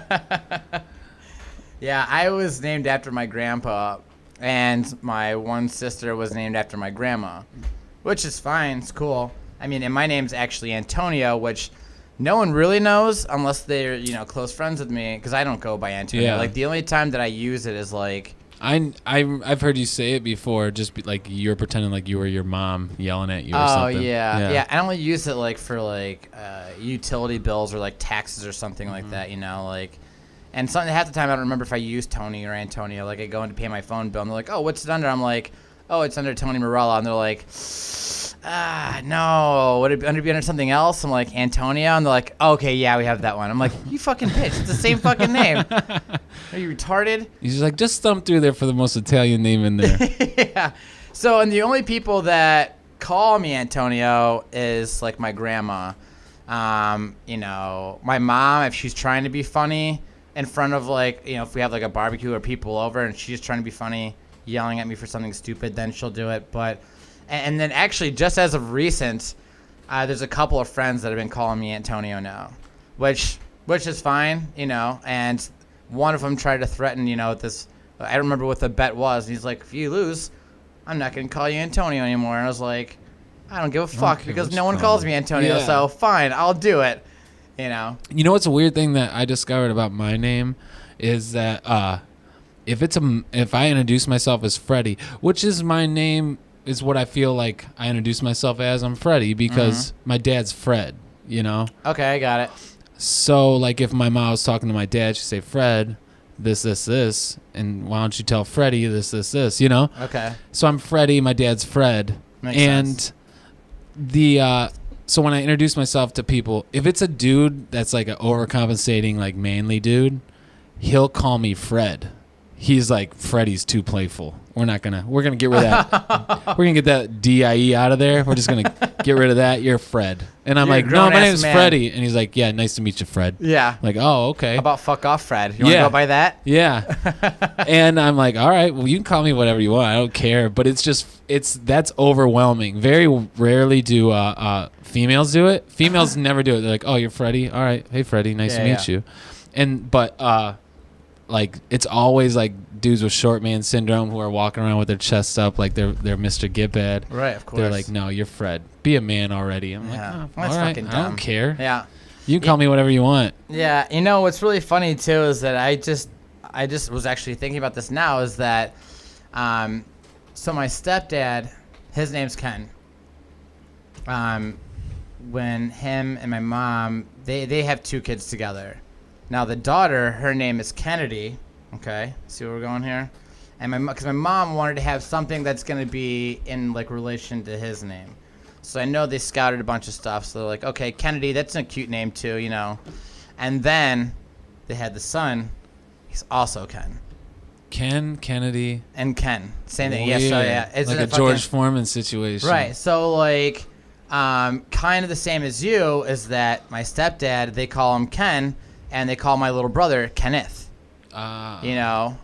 Yeah, I was named after my grandpa, and my one sister was named after my grandma, which is fine. It's cool. I mean, and my name's actually Antonio, which no one really knows unless they're, you know, close friends with me, because I don't go by Antonio. Yeah. Like, the only time that I use it is, like... I've heard you say it before, just like you're pretending like you were your mom yelling at you or something. Oh, yeah. I only use it, like, for, like, utility bills or, like, taxes or something like that, you know, like... And something half the time I don't remember if I use Tony or Antonio. Like, I go in to pay my phone bill, and they're like, oh, what's it under? I'm like, oh, it's under Tony Morella. And they're like, No. Would it be under something else? I'm like, Antonio. And they're like, okay, yeah, we have that one. I'm like, you fucking bitch. It's the same fucking name. Are you retarded? He's like, just thumb through there for the most Italian name in there. Yeah. So, and the only people that call me Antonio is like my grandma. You know, my mom, if she's trying to be funny in front of like, you know, if we have like a barbecue or people over and she's trying to be funny, yelling at me for something stupid, then she'll do it. But, and then actually just as of recent, there's a couple of friends that have been calling me Antonio now, which is fine, you know, and one of them tried to threaten, you know, this, I don't remember what the bet was. And he's like, if you lose, I'm not going to call you Antonio anymore. And I was like, I don't give a fuck because no one calls me Antonio, so fine, I'll do it. You know. You know what's a weird thing that I discovered about my name is that if I introduce myself as Freddie, which is my name, is what I feel like I introduce myself as. I'm Freddie because my dad's Fred. You know. Okay, I got it. So like if my mom was talking to my dad, she'd say, Fred, this, and why don't you tell Freddie this, you know? Okay. So I'm Freddie, my dad's Fred. Makes sense. So when I introduce myself to people, if it's a dude that's like an overcompensating, like manly dude, he'll call me Fred. He's like, Freddie's too playful. We're gonna get rid of that. We're gonna get that DIE out of there. We're just gonna get rid of that. You're Fred. And I'm like, no, my name's Freddie. And he's like, yeah, nice to meet you, Fred. Yeah. I'm like, oh, okay. How about fuck off, Fred? You want to go by that? Yeah. And I'm like, all right, well, you can call me whatever you want. I don't care. But that's overwhelming. Very rarely do females do it. Females never do it. They're like, oh, you're Freddie. All right. Hey, Freddie. Nice to meet you. But like it's always like dudes with short man syndrome who are walking around with their chests up like they're Mr. Get Bad. Right, of course. They're like, no, you're Fred. Be a man already. I'm like, oh, that's all right. fucking dumb. I don't care. Yeah. You can call me whatever you want. Yeah. You know what's really funny too is that I just was actually thinking about this now is that so my stepdad, his name's Ken. When him and my mom, they have 2 kids together. Now, the daughter, her name is Kennedy. Okay, see where we're going here? And because my mom wanted to have something that's going to be in, like, relation to his name. So I know they scouted a bunch of stuff. So they're like, okay, Kennedy, that's a cute name, too, you know. And then they had the son. He's also Ken. Ken, Kennedy. And Ken. Same thing. Yeah, so, yeah. It's like a George Foreman situation. Right. So, like, kind of the same as you is that my stepdad, they call him Ken. And they call my little brother Kenneth. You know,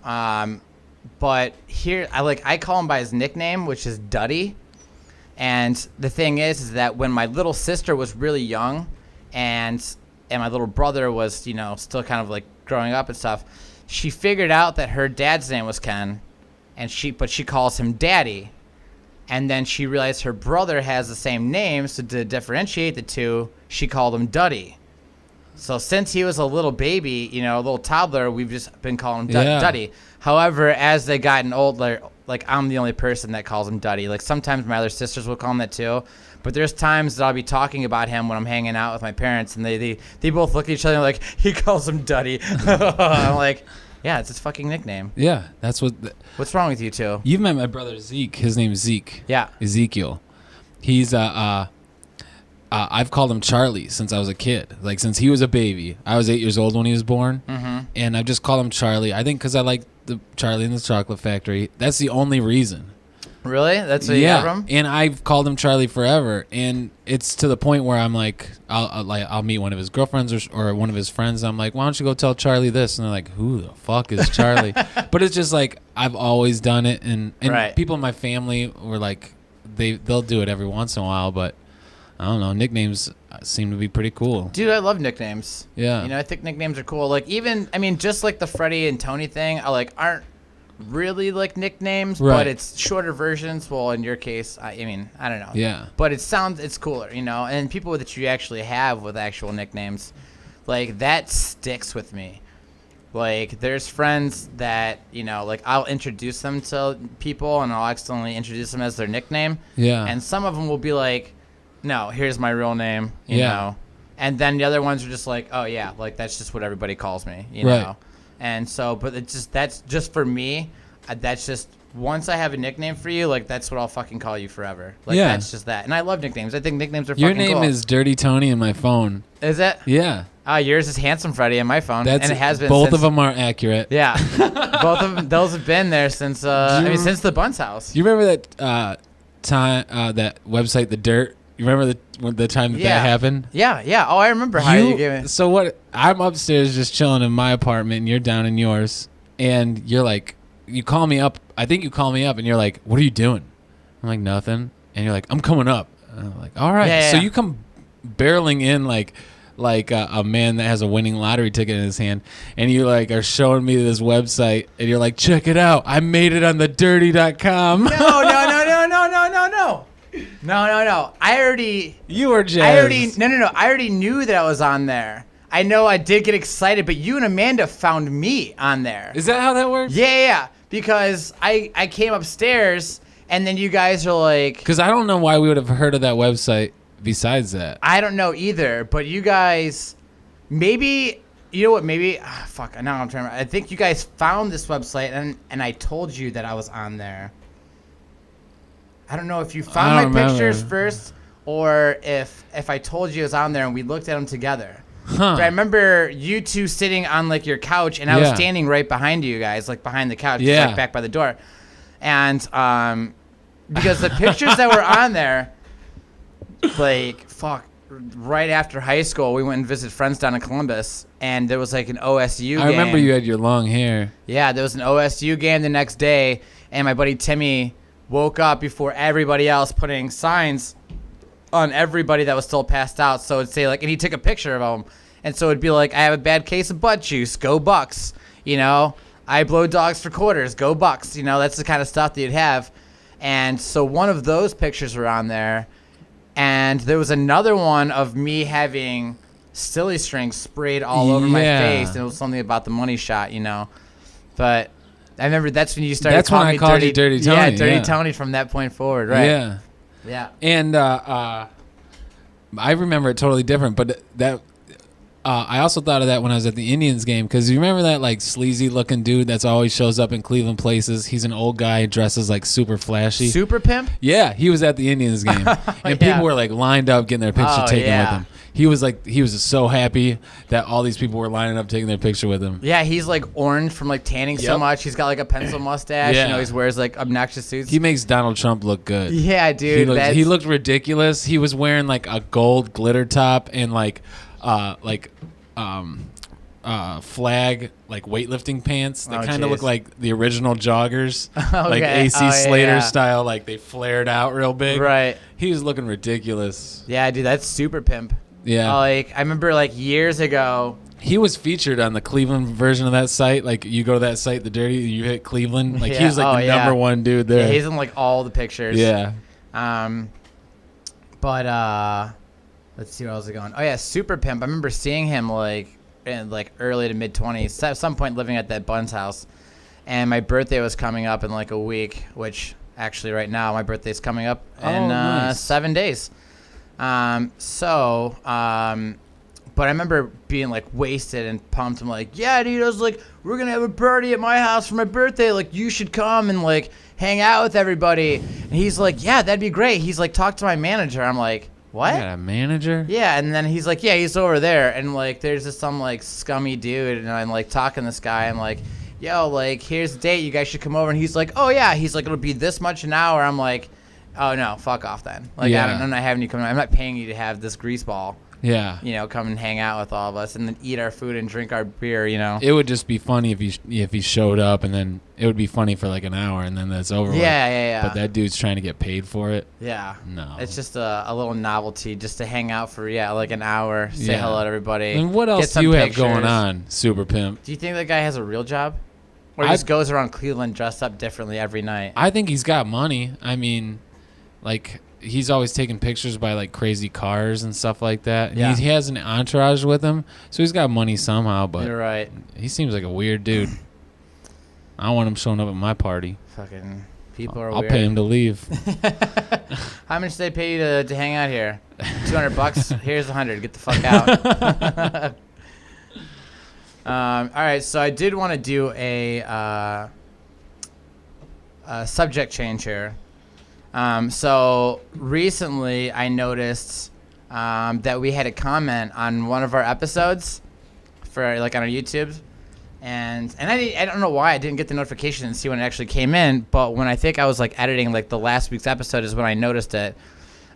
but here I call him by his nickname, which is Duddy. And the thing is that when my little sister was really young, and my little brother was, you know, still kind of like growing up and stuff, she figured out that her dad's name was Ken, but she calls him Daddy. And then she realized her brother has the same name, so to differentiate the two, she called him Duddy. So since he was a little baby, you know, a little toddler, we've just been calling him Duddy. However, as they gotten older, like I'm the only person that calls him Duddy. Like sometimes my other sisters will call him that too. But there's times that I'll be talking about him when I'm hanging out with my parents, and they both look at each other like, he calls him Duddy. I'm like, yeah, it's his fucking nickname. Yeah, that's what. What's wrong with you two? You've met my brother Zeke. His name's Zeke. Yeah. Ezekiel. He's I've called him Charlie since I was a kid. Like, since he was a baby. I was 8 years old when he was born. Mm-hmm. And I've just called him Charlie. I think because I like the Charlie in the Chocolate Factory. That's the only reason. Really? That's what you got from? And I've called him Charlie forever. And it's to the point where I'm like, I'll meet one of his girlfriends or one of his friends. And I'm like, why don't you go tell Charlie this? And they're like, who the fuck is Charlie? But it's just like, I've always done it. And right. People in my family were like, they'll do it every once in a while. But I don't know. Nicknames seem to be pretty cool. Dude, I love nicknames. Yeah. You know, I think nicknames are cool. Like, even, I mean, just like the Freddie and Tony thing, aren't really like nicknames, right. But it's shorter versions. Well, in your case, I mean, I don't know. Yeah. But it's cooler, you know? And people that you actually have with actual nicknames, like, that sticks with me. Like, there's friends that, you know, like, I'll introduce them to people, and I'll accidentally introduce them as their nickname. Yeah. And some of them will be like, no, here's my real name, you know. And then the other ones are just like, oh, yeah, like, that's just what everybody calls me, you know. And so, but that's just for me. that's just once I have a nickname for you, like that's what I'll fucking call you forever. Like Yeah. that's just that. And I love nicknames. I think nicknames are Your fucking name cool. is Dirty Tony in my phone. Is it? Yeah. Yours is Handsome Freddie in my phone, That's and it has been. both since, of them are accurate. Yeah, both of them. Those have been there since. Since the Bunce House. You remember that time that website, The Dirt? You remember the time that happened? Yeah. Oh, I remember how you gave me. So what? I'm upstairs just chilling in my apartment, and you're down in yours, and you're like, you call me up. I think you call me up, and you're like, "What are you doing?" I'm like, "Nothing," and you're like, "I'm coming up." And I'm like, "All right." Yeah, so yeah. you come barreling in like a man that has a winning lottery ticket in his hand, and you like are showing me this website, and you're like, "Check it out! I made it on the dirty.com." No. I already. You were jazzed. I already knew that I was on there. I know I did get excited, but you and Amanda found me on there. Is that how that works? Yeah. Because I came upstairs, and then you guys are like. Because I don't know why we would have heard of that website besides that. I don't know either, but you guys, maybe, you know what, maybe, fuck, now I'm trying to, I think you guys found this website, and I told you that I was on there. I don't know if you found my pictures first, or if I told you I was on there and we looked at them together. Huh. But I remember you two sitting on like your couch, and I was standing right behind you guys, like behind the couch, just, like back by the door. And because the pictures that were on there, like, fuck, right after high school, we went and visited friends down in Columbus, and there was like an OSU game. I remember you had your long hair. Yeah, there was an OSU game the next day, and my buddy Timmy woke up before everybody else, putting signs on everybody that was still passed out. So it'd say like, and he took a picture of them, and so it'd be like, I have a bad case of butt juice, go Bucks. You know, I blow dogs for quarters, go Bucks. You know, that's the kind of stuff that you'd have. And so one of those pictures were on there, and there was another one of me having silly strings sprayed all over my face, and it was something about the money shot, you know. But I remember that's when you started. That's when I called you Dirty Tony. Yeah, Dirty Tony from that point forward, right? Yeah. And I remember it totally different, but that I also thought of that when I was at the Indians game, because you remember that like sleazy looking dude that's always shows up in Cleveland places. He's an old guy, dresses like super flashy. Super Pimp? Yeah, he was at the Indians game, and people were like lined up getting their picture taken with him. He was so happy that all these people were lining up taking their picture with him. Yeah, he's like orange from like tanning so much. He's got like a pencil mustache. Yeah. You know, he wears like obnoxious suits. He makes Donald Trump look good. Yeah, dude. He looked ridiculous. He was wearing like a gold glitter top and like flag like weightlifting pants that kind of look like the original joggers. Okay. Like AC Slater style, like they flared out real big. Right. He was looking ridiculous. Yeah, dude, that's Super Pimp. Yeah. Like I remember like years ago. He was featured on the Cleveland version of that site. Like you go to that site, The Dirty, you hit Cleveland. Like he was like the number one dude there. Yeah, he's in like all the pictures. Yeah. But let's see where else is it going. Oh yeah, Super Pimp. I remember seeing him like in like early to mid 20s. At some point living at that Bun's house, and my birthday was coming up in like a week. Which actually right now my birthday's coming up in nice. 7 days. But I remember being like wasted and pumped. I'm like, yeah, dude. I was like, we're gonna have a party at my house for my birthday. Like, you should come and like hang out with everybody. And he's like, yeah, that'd be great. He's like, talk to my manager. I'm like, what? You got a manager? Yeah, and then he's like, yeah, he's over there. And like, there's just some like scummy dude, and I'm like talking to this guy. I'm like, yo, like, here's the date. You guys should come over. And he's like, oh yeah. He's like, it'll be this much an hour. I'm like, oh no, fuck off then. Like, I'm not having you come. I'm not paying you to have this greaseball. Yeah. You know, come and hang out with all of us and then eat our food and drink our beer, you know. It would just be funny if he showed up, and then it would be funny for like an hour, and then that's over with. Yeah. But that dude's trying to get paid for it. Yeah. No. It's just a little novelty just to hang out for, like an hour, say hello to everybody. And what else do you have going on, Super Pimp? Do you think that guy has a real job? Or he just goes around Cleveland dressed up differently every night? I think he's got money. I mean, like, he's always taking pictures by like crazy cars and stuff like that. Yeah. He has an entourage with him, so he's got money somehow. But you're right. He seems like a weird dude. I don't want him showing up at my party. Fucking people are I'll weird. pay him to leave. How much do they pay you to hang out here? $200. Here's 100. Get the fuck out. All right, so I did want to do subject change here. So recently I noticed that we had a comment on one of our episodes for like on our YouTube, and I don't know why I didn't get the notification and see when it actually came in, but when I think I was like editing like the last week's episode is when I noticed it.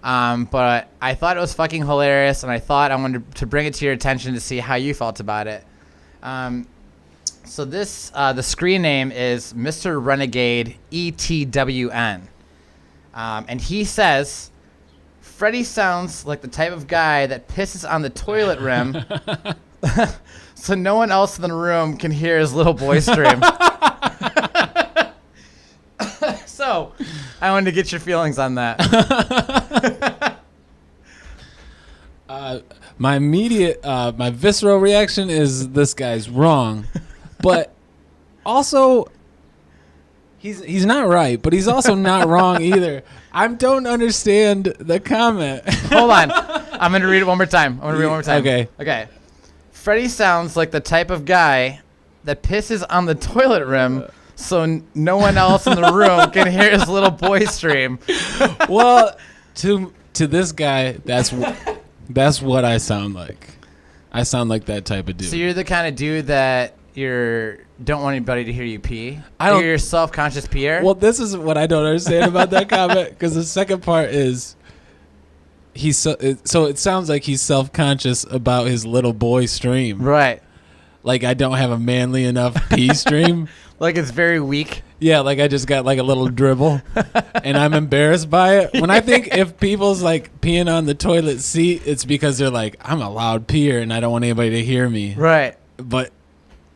But I thought it was fucking hilarious, and I thought I wanted to bring it to your attention to see how you felt about it. So this the screen name is MrRenegade ETWN. And he says, Freddie sounds like the type of guy that pisses on the toilet rim so no one else in the room can hear his little boy scream. So, I wanted to get your feelings on that. My immediate, my visceral reaction is this guy's wrong. But also... He's not right, but he's also not wrong either. I don't understand the comment. Hold on. I'm going to read it one more time. Okay. Freddie sounds like the type of guy that pisses on the toilet rim so no one else in the room can hear his little boy scream. Well, to this guy, that's what I sound like. I sound like that type of dude. So you're the kind of dude that don't want anybody to hear you pee? You're a self-conscious peer? Well, this is what I don't understand about that comment, because the second part is so it sounds like he's self-conscious about his little boy stream. Right. Like I don't have a manly enough pee stream. Like it's very weak. Yeah, like I just got like a little dribble and I'm embarrassed by it. When I think if people's like peeing on the toilet seat, it's because they're like, I'm a loud peer and I don't want anybody to hear me. Right. But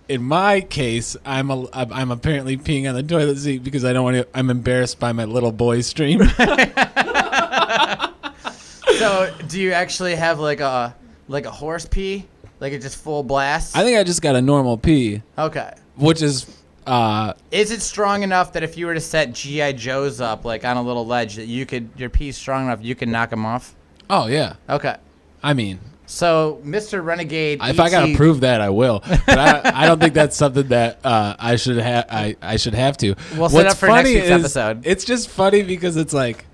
in my case, I'm apparently peeing on the toilet seat because I don't want to. I'm embarrassed by my little boy stream. So, do you actually have like a horse pee, like it just full blast? I think I just got a normal pee. Okay. Which is. Is it strong enough that if you were to set GI Joes up like on a little ledge that your pee's strong enough you can knock them off? Oh yeah. Okay. I mean. So, MrRenegade. If I gotta prove that, I will. But I don't think that's something that I should have. I should have to. We'll set up for next week's episode. It's just funny because it's like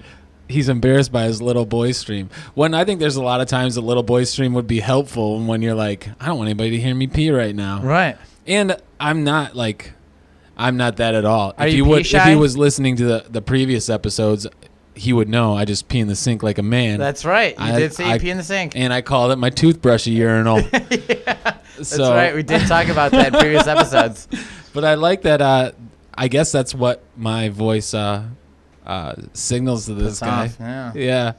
he's embarrassed by his little boy stream. When I think there's a lot of times a little boy stream would be helpful when you're like, I don't want anybody to hear me pee right now. Right. And I'm not that at all. Are you pee shy? If he was listening to the previous episodes, he would know I just pee in the sink like a man. That's right. You did say you pee in the sink. And I called it my toothbrush a urinal. Yeah, that's right. We did talk about that in previous episodes. But I like that. I guess that's what my voice signals to this guy. Off, yeah. Yeah.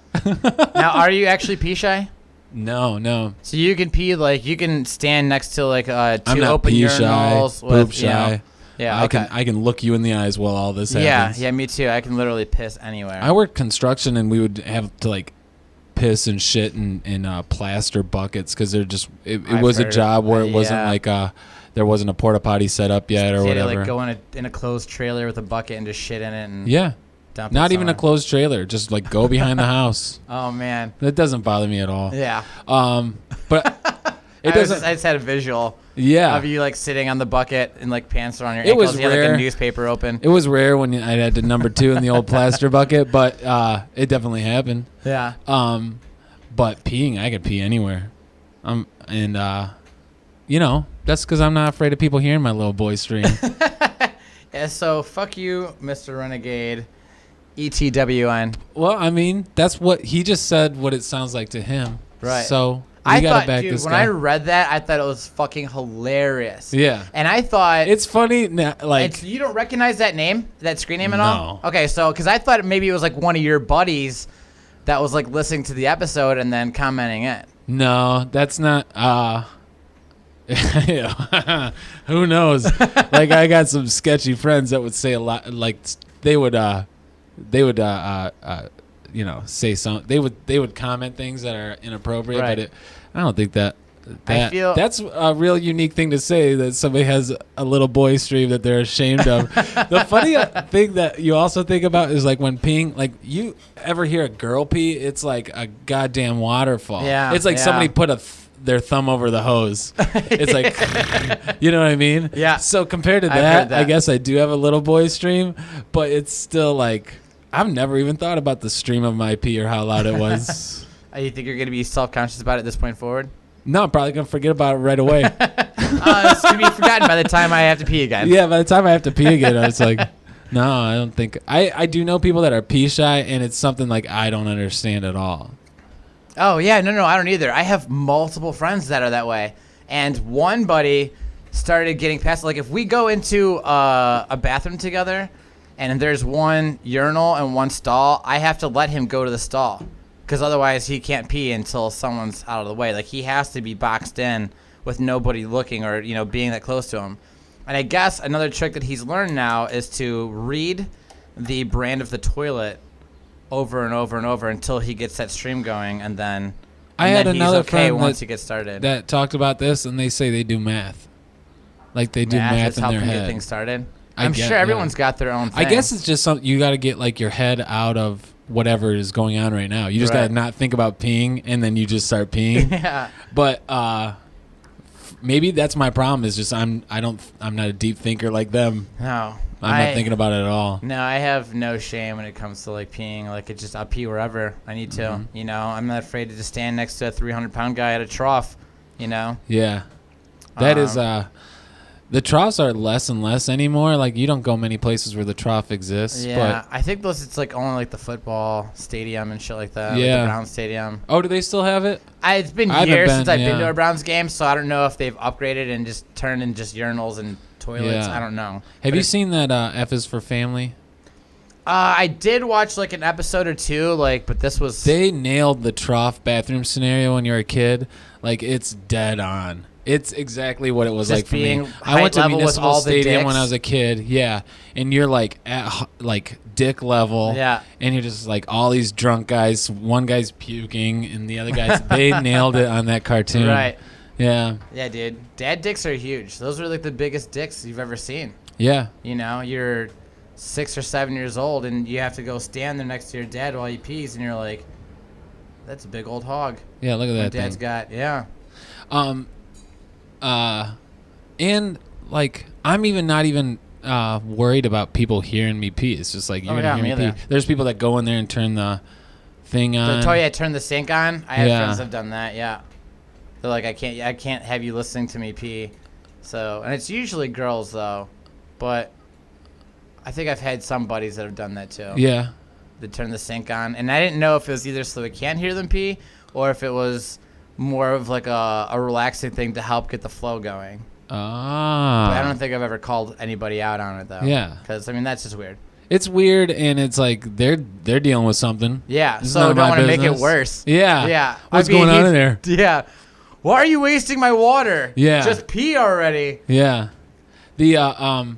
Now, are you actually pee shy? No. So you can pee, like, you can stand next to, like, two I'm not open pee urinals. shy, poop shy. You know, yeah, okay. I can look you in the eyes while all this happens. Yeah, me too. I can literally piss anywhere. I worked construction, and we would have to, like, piss and shit in plaster buckets because it was a job where it wasn't like there wasn't a porta potty set up yet or whatever. You had to like go in a closed trailer with a bucket and just shit in it and dump not it even a closed trailer, just like go behind the house. Oh man, that doesn't bother me at all. Yeah. But it doesn't. I just had a visual. Yeah. Of you like sitting on the bucket and like pants around your ankles. It was rare. You had like a newspaper open. It was rare when I had to number 2 in the old plaster bucket, but it definitely happened. Yeah. But peeing, I could pee anywhere. You know, that's because I'm not afraid of people hearing my little boy stream. Yeah, so fuck you, MrRenegade, ETWN. Well, I mean, that's what he just said, what it sounds like to him. Right. So I gotta thought, back dude, this when guy. I read that, I thought it was fucking hilarious. Yeah. And I thought... It's funny, like... you don't recognize that name? That screen name at all? No. Okay, so, because I thought maybe it was like one of your buddies that was like listening to the episode and then commenting it. No, that's not... who knows? Like, I got some sketchy friends that would say a lot, like, they would you know, say something. They would comment things that are inappropriate, right. but I don't think that's a real unique thing to say, that somebody has a little boy stream that they're ashamed of. The funny thing that you also think about is like when peeing, like you ever hear a girl pee, it's like a goddamn waterfall. Yeah, it's like somebody put a their thumb over the hose. It's like, you know what I mean? Yeah. So compared to I've heard that, I guess I do have a little boy stream, but it's still like, I've never even thought about the stream of my pee or how loud it was. You think you're going to be self-conscious about it this point forward? No, I'm probably going to forget about it right away. It's going to be forgotten by the time I have to pee again. Yeah, by the time I have to pee again, I was like, no, I don't think. I do know people that are pee shy, and it's something like I don't understand at all. Oh, yeah. No, I don't either. I have multiple friends that are that way. And one buddy started getting past, like, if we go into a bathroom together and there's one urinal and one stall, I have to let him go to the stall because otherwise he can't pee until someone's out of the way. Like, he has to be boxed in with nobody looking or, being that close to him. And I guess another trick that he's learned now is to read the brand of the toilet over and over and over until he gets that stream going, and then I had another friend once he gets started. that talked about this, and they say they do math. Like they do math in their head. Get things started. I'm sure everyone's got their own thing. I guess it's just something you got to get like your head out of whatever is going on right now. You just got to not think about peeing, and then you just start peeing. Yeah. But maybe that's my problem. Is just I'm not a deep thinker like them. No. I'm not thinking about it at all. No, I have no shame when it comes to like peeing. Like I'll pee wherever I need to. Mm-hmm. I'm not afraid to just stand next to a 300-pound guy at a trough. Yeah, that is. The troughs are less and less anymore. Like you don't go many places where the trough exists. Yeah, but I think it's like only like the football stadium and shit like that. Yeah, like the Browns stadium. Oh, do they still have it? It's been years since I've been to a Browns game, so I don't know if they've upgraded and just turned in just urinals and toilets. Yeah. I don't know. Have you seen that F is for Family? I did watch like an episode or two, but this was... They nailed the trough bathroom scenario when you're a kid. Like, it's dead on. It's exactly what it was just like for me. I went to Municipal Stadium when I was a kid. Yeah. And you're like at dick level. Yeah. And you're just like all these drunk guys. One guy's puking and the other guys, they nailed it on that cartoon. Right. Yeah. Yeah, dude. Dad dicks are huge. Those are like the biggest dicks you've ever seen. Yeah. You're 6 or 7 years old and you have to go stand there next to your dad while he pees and you're like, that's a big old hog. Yeah, look at that Dad's thing. got, yeah. And like I'm even not even worried about people hearing me pee. It's just like you're gonna hear me pee. There's people that go in there and turn the thing on. Turn the sink on. I have friends that have done that. Yeah, they're like, I can't have you listening to me pee. So, and it's usually girls though, but I think I've had some buddies that have done that too. Yeah, they turn the sink on, and I didn't know if it was either so we can't hear them pee or if it was more of like a relaxing thing to help get the flow going. Ah. But I don't think I've ever called anybody out on it though. Yeah. Because that's just weird. It's weird, and it's like they're dealing with something. Yeah. This so don't want to make it worse. Yeah. Yeah. What's going on in there? Yeah. Why are you wasting my water? Yeah. Just pee already. Yeah. The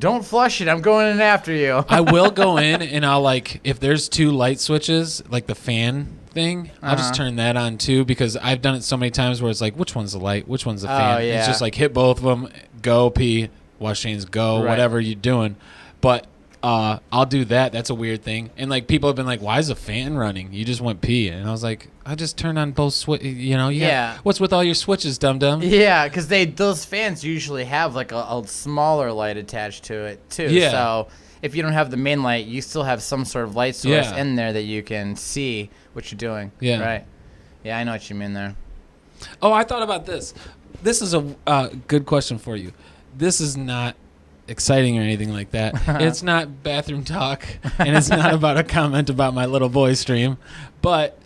Don't flush it. I'm going in after you. I will go in and I'll if there's two light switches, like the fan thing, I'll just turn that on too because I've done it so many times where it's like, which one's the light, which one's the fan? Yeah. It's just like hit both of them, go pee, wash hands, go, whatever you're doing. But I'll do that. That's a weird thing. And people have been like, why is the fan running? You just went pee. And I was like, I just turned on both switches. Yeah. What's with all your switches, dum-dum? Yeah, because those fans usually have a smaller light attached to it too. Yeah. So if you don't have the main light, you still have some sort of light source in there that you can see what you're doing. Yeah. Right. Yeah, I know what you mean there. Oh, I thought about this. This is a good question for you. This is not exciting or anything like that. It's not bathroom talk, and it's not about a comment about my little boy stream, but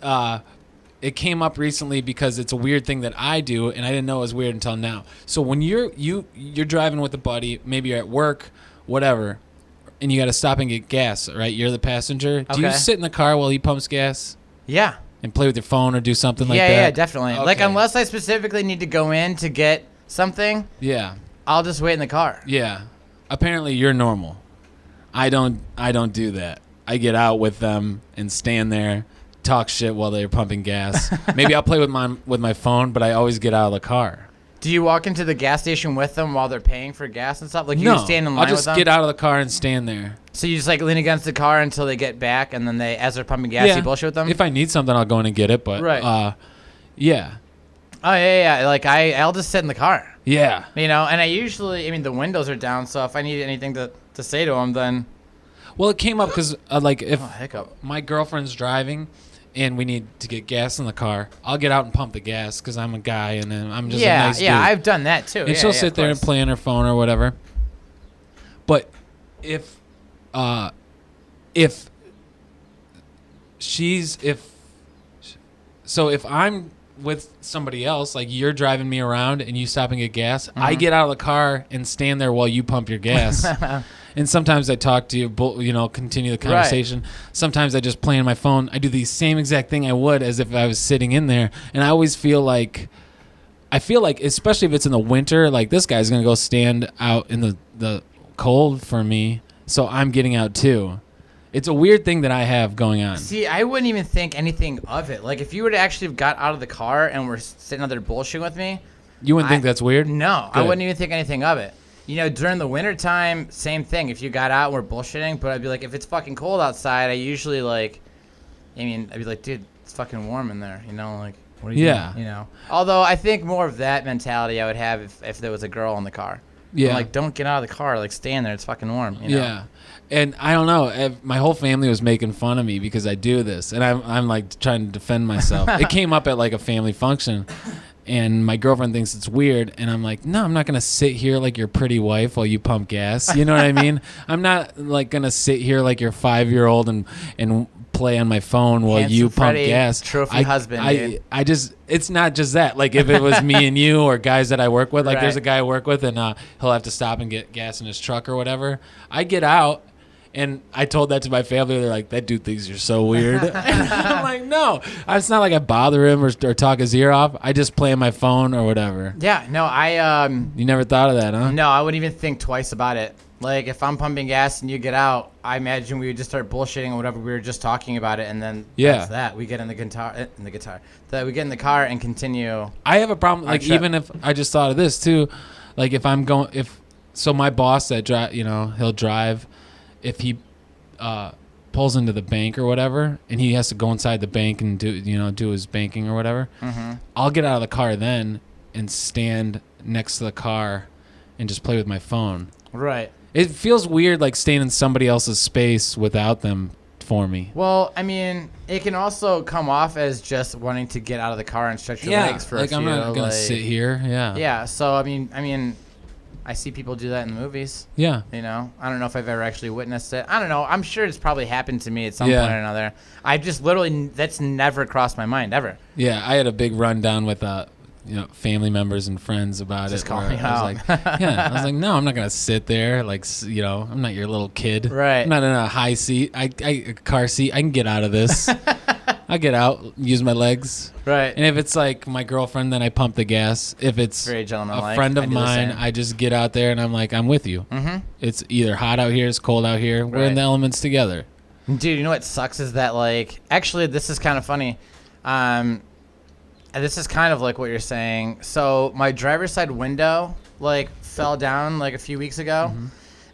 it came up recently because it's a weird thing that I do, and I didn't know it was weird until now. So when you're driving with a buddy, maybe you're at work, whatever, and you got to stop and get gas, right? You're the passenger. Okay. Do you sit in the car while he pumps gas? Yeah. And play with your phone or do something like that? Yeah, definitely. Okay. Unless I specifically need to go in to get something, I'll just wait in the car. Yeah. Apparently you're normal. I don't do that. I get out with them and stand there, talk shit while they're pumping gas. Maybe I'll play with my phone, but I always get out of the car. Do you walk into the gas station with them while they're paying for gas and stuff? You stand in line I'll just with them? get out of the car and stand there. So you just lean against the car until they get back, and then as they're pumping gas, you bullshit with them? If I need something, I'll go in and get it. But right. Yeah. Oh yeah. Like I'll just sit in the car. Yeah. And I usually, the windows are down, so if I need anything to say to him, then. Well, it came up because if hiccup. my girlfriend's driving and we need to get gas in the car, I'll get out and pump the gas because I'm a guy and then I'm just a nice dude. Yeah, I've done that too. And she'll sit there and play on her phone or whatever. But if I'm with somebody else, like you're driving me around and you stop and get gas, I get out of the car and stand there while you pump your gas. And sometimes I talk to you, continue the conversation. Right. Sometimes I just play on my phone. I do the same exact thing I would as if I was sitting in there. And I always feel like, especially if it's in the winter, like this guy's going to go stand out in the cold for me. So I'm getting out too. It's a weird thing that I have going on. See, I wouldn't even think anything of it. Like, if you would actually have got out of the car and were sitting out there bullshitting with me. You wouldn't think that's weird? No, good. I wouldn't even think anything of it. During the wintertime, same thing. If you got out and were bullshitting, but I'd be like, if it's fucking cold outside, I usually I'd be like, dude, it's fucking warm in there. What are you doing? Although I think more of that mentality I would have if there was a girl in the car. Yeah. I'm like, don't get out of the car. Stay in there. It's fucking warm. Yeah. And I don't know. My whole family was making fun of me because I do this. And I'm like trying to defend myself. It came up at like a family function. And my girlfriend thinks it's weird. And I'm like, no, I'm not going to sit here like your pretty wife while you pump gas. You know what I mean? I'm not like going to sit here like your 5-year-old and play on my phone while Handsome you pump Freddie, gas. Trophy husband. I just, it's not just that. Like if it was me and you or guys that I work with, like there's a guy I work with and he'll have to stop and get gas in his truck or whatever. I get out. And I told that to my family. They're like, that dude thinks you're so weird. And I'm like, no. It's not like I bother him or talk his ear off. I just play on my phone or whatever. Yeah, no, You never thought of that, huh? No, I wouldn't even think twice about it. Like, if I'm pumping gas and you get out, I imagine we would just start bullshitting or whatever. We were just talking about it, and then that's that. We get in the guitar. We get in the car and continue. I have a problem. Like, even if I just thought of this, too. Like, if I'm going... So my boss that he'll drive... If he pulls into the bank or whatever, and he has to go inside the bank and do his banking or whatever, I'll get out of the car then and stand next to the car and just play with my phone. Right. It feels weird, like staying in somebody else's space without them for me. Well, it can also come off as just wanting to get out of the car and stretch your legs for a few. I'm not gonna sit here. Yeah. Yeah. So I see people do that in the movies. Yeah. I don't know if I've ever actually witnessed it. I don't know. I'm sure it's probably happened to me at some point or another. I just literally, that's never crossed my mind, ever. Yeah. I had a big rundown with, family members and friends about just it. Call me out. I was like, no, I'm not going to sit there. Like, I'm not your little kid. Right. I'm not in a high seat, a car seat. I can get out of this. I get out, use my legs. Right. And if it's like my girlfriend, then I pump the gas. If it's very a friend of mine, I just get out there and I'm like, I'm with you. Mm-hmm. It's either hot out here, it's cold out here. We're in the elements together. Dude, you know what sucks is that actually this is kind of funny. This is kind of like what you're saying. So my driver's side window fell down a few weeks ago,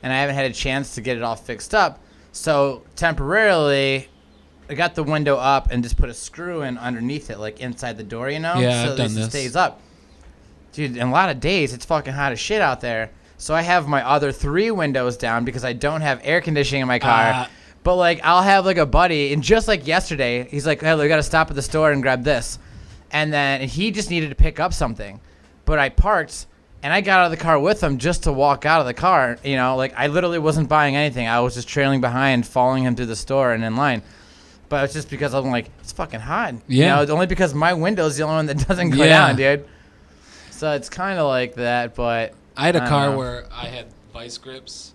and I haven't had a chance to get it all fixed up. So temporarily, I got the window up and just put a screw in underneath it, inside the door, Yeah, so I've done this. It stays up. Dude, in a lot of days, it's fucking hot as shit out there. So I have my other 3 windows down because I don't have air conditioning in my car. But I'll have a buddy, and just like yesterday, he's like, hey, we got to stop at the store and grab this. And then he just needed to pick up something. But I parked, and I got out of the car with him just to walk out of the car. I literally wasn't buying anything. I was just trailing behind, following him to the store and in line. But it's just because I'm like, it's fucking hot. Yeah. Only because my window's the only one that doesn't go down, dude. So it's kind of like that, but... I had a car where I had vice grips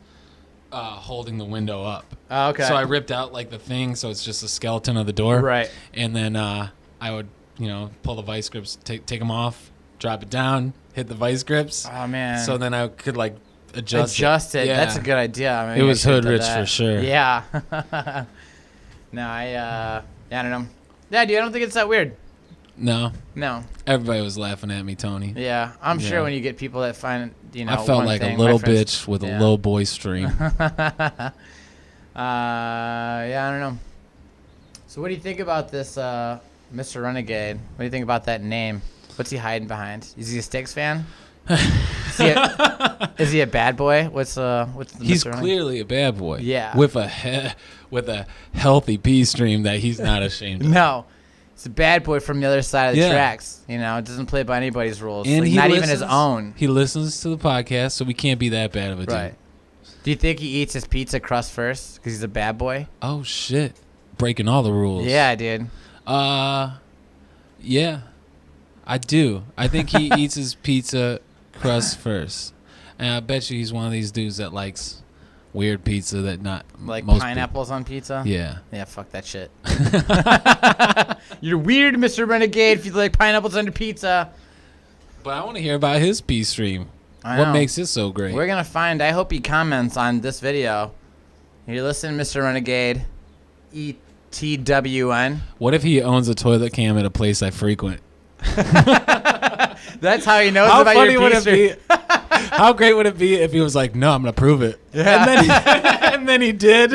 holding the window up. Oh, okay. So I ripped out the thing, so it's just a skeleton of the door. Right. And then I would, pull the vice grips, take them off, drop it down, hit the vice grips. Oh, man. So then I could adjust it. Yeah. That's a good idea. It was hood rich for sure. Yeah. No, I don't know. Yeah, dude, I don't think it's that weird. No. Everybody was laughing at me, Tony. Yeah, I'm sure when you get people that find, I felt like a little bitch with a low boy stream. Yeah, I don't know. So what do you think about this MrRenegade? What do you think about that name? What's he hiding behind? Is he a Styx fan? Is he a bad boy? What's the He's Mr. Renegade? clearly a bad boy. Yeah. With a healthy pee stream that he's not ashamed of. No. It's a bad boy from the other side of the Yeah. tracks. You know, it doesn't play by anybody's rules. And Like, he not listens, even his own. He listens to the podcast, so we can't be that bad of a dude. Right. Do you think he eats his pizza crust first because he's a bad boy? Oh shit! Breaking all the rules. Yeah, dude. Yeah, I do. I think he eats his pizza crust first, and I bet you he's one of these dudes that likes weird pizza that not Like most pineapples on pizza? people. Yeah. Yeah, fuck that shit. You're weird, Mr. Renegade, if you like pineapples on your pizza. But I want to hear about his pee stream. I What know. makes it so great? We're going to find, I hope he comments on this video. You're listening, Mr. Renegade. ETWN. What if he owns a toilet cam at a place I frequent? That's how he knows How about funny your would pee it stream. be? How great would it be if he was like, "No, I'm gonna prove it," Yeah. and then he did.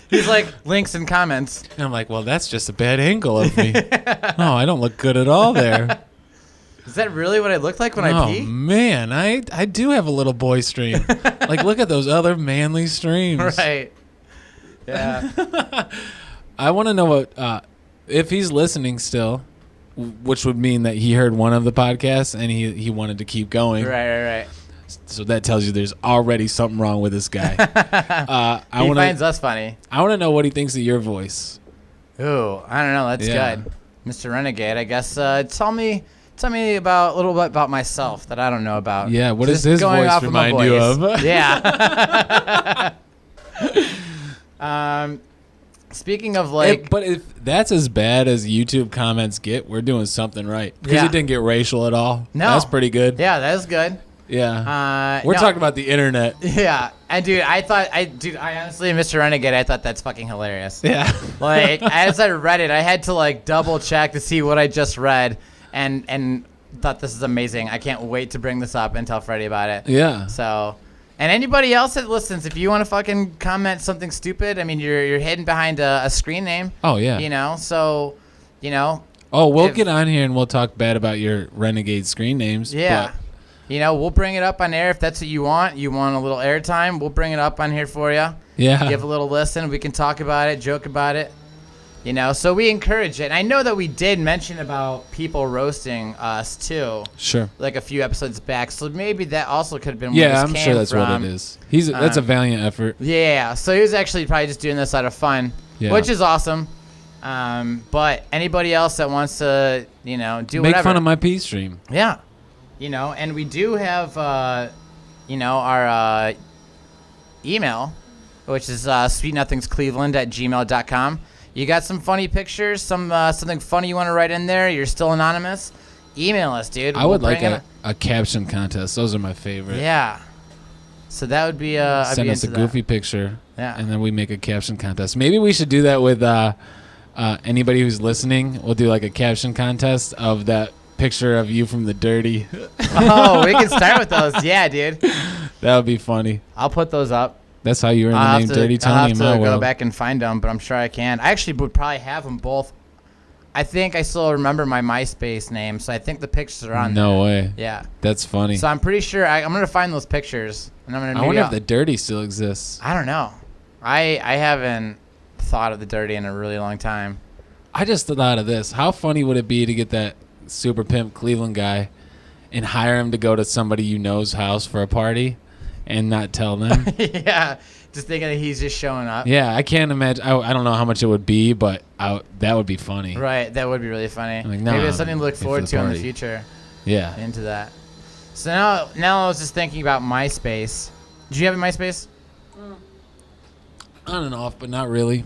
He's like, links and comments. And I'm like, "Well, that's just a bad angle of me. No, I don't look good at all there." Is that really what I look like when I Oh pee? man, I do have a little boy stream. Like, look at those other manly streams. Right. Yeah. I want to know what if he's listening still, which would mean that he heard one of the podcasts and he wanted to keep going. Right. So that tells you there's already something wrong with this guy. He finds us funny. I want to know what he thinks of your voice. Ooh, I don't know. That's Yeah. good. Mr. Renegade, I guess. Tell me about a little bit about myself that I don't know about. Yeah, what does Just his going voice off of my remind you voice. of? Yeah. Speaking of like, But if that's as bad as YouTube comments get, we're doing something right. Because Yeah. it didn't get racial at all. No. That's pretty good. yeah, that was good. Yeah. We're no. talking about the internet. Yeah, and dude, I honestly, Mr. Renegade, I thought that's fucking hilarious. Yeah. Like, as I read it, I had to like double check to see what I just read, and thought this is amazing. I can't wait to bring this up and tell Freddie about it. Yeah. So, and anybody else that listens, if you want to fucking comment something stupid, I mean, you're hidden behind a screen name. Oh, yeah. You know, so, you know. Oh, we'll if- get on here and we'll talk bad about your Renegade screen names. Yeah. But You know, we'll bring it up on air if that's what you want. You want a little airtime, we'll bring it up on here for you. yeah. Give a little listen. We can talk about it, joke about it. You know, so we encourage it. And I know that we did mention about people roasting us too, Sure. like a few episodes back. So maybe that also could have been where Yeah, this I'm came sure that's from. what it is. That's a valiant effort. Yeah, so he was actually probably just doing this out of fun, Yeah. which is awesome. But anybody else that wants to, you know, do Make whatever. fun of my pee stream. Yeah. You know, and we do have, you know, our email, which is sweetnothingscleveland@gmail.com. You got some funny pictures, something funny you want to write in there? You're still anonymous? Email us, dude. I would like bring it a caption contest. Those are my favorite. Yeah. So that would be, I'd Send be us a into that. goofy picture. Yeah. And then we make a caption contest. Maybe we should do that with anybody who's listening. We'll do like a caption contest of that picture of you from the dirty. Oh, we can start with those. Yeah, dude. That would be funny. I'll put those up. That's how you earn I'll the name have to, Dirty I'll Tony have in my to go world. back and find them, but I'm sure I can. I actually would probably have them both. I think I still remember my MySpace name, so I think the pictures are on there. No way. Yeah. That's funny. So I'm pretty sure I'm going to find those pictures. And I'm gonna I wonder if the dirty still exists. I don't know. I haven't thought of the dirty in a really long time. I just thought of this. How funny would it be to get that Super Pimp Cleveland guy and hire him to go to somebody you know's house for a party and not tell them? Yeah. Just thinking that he's just showing up. Yeah, I can't imagine. I don't know how much it would be, but that would be funny. Right. That would be really funny. Like, nah, Maybe it's something to look for forward the to in the party. future. Yeah. Into that. So now I was just thinking about MySpace. Did you have a MySpace? On and off, but not really.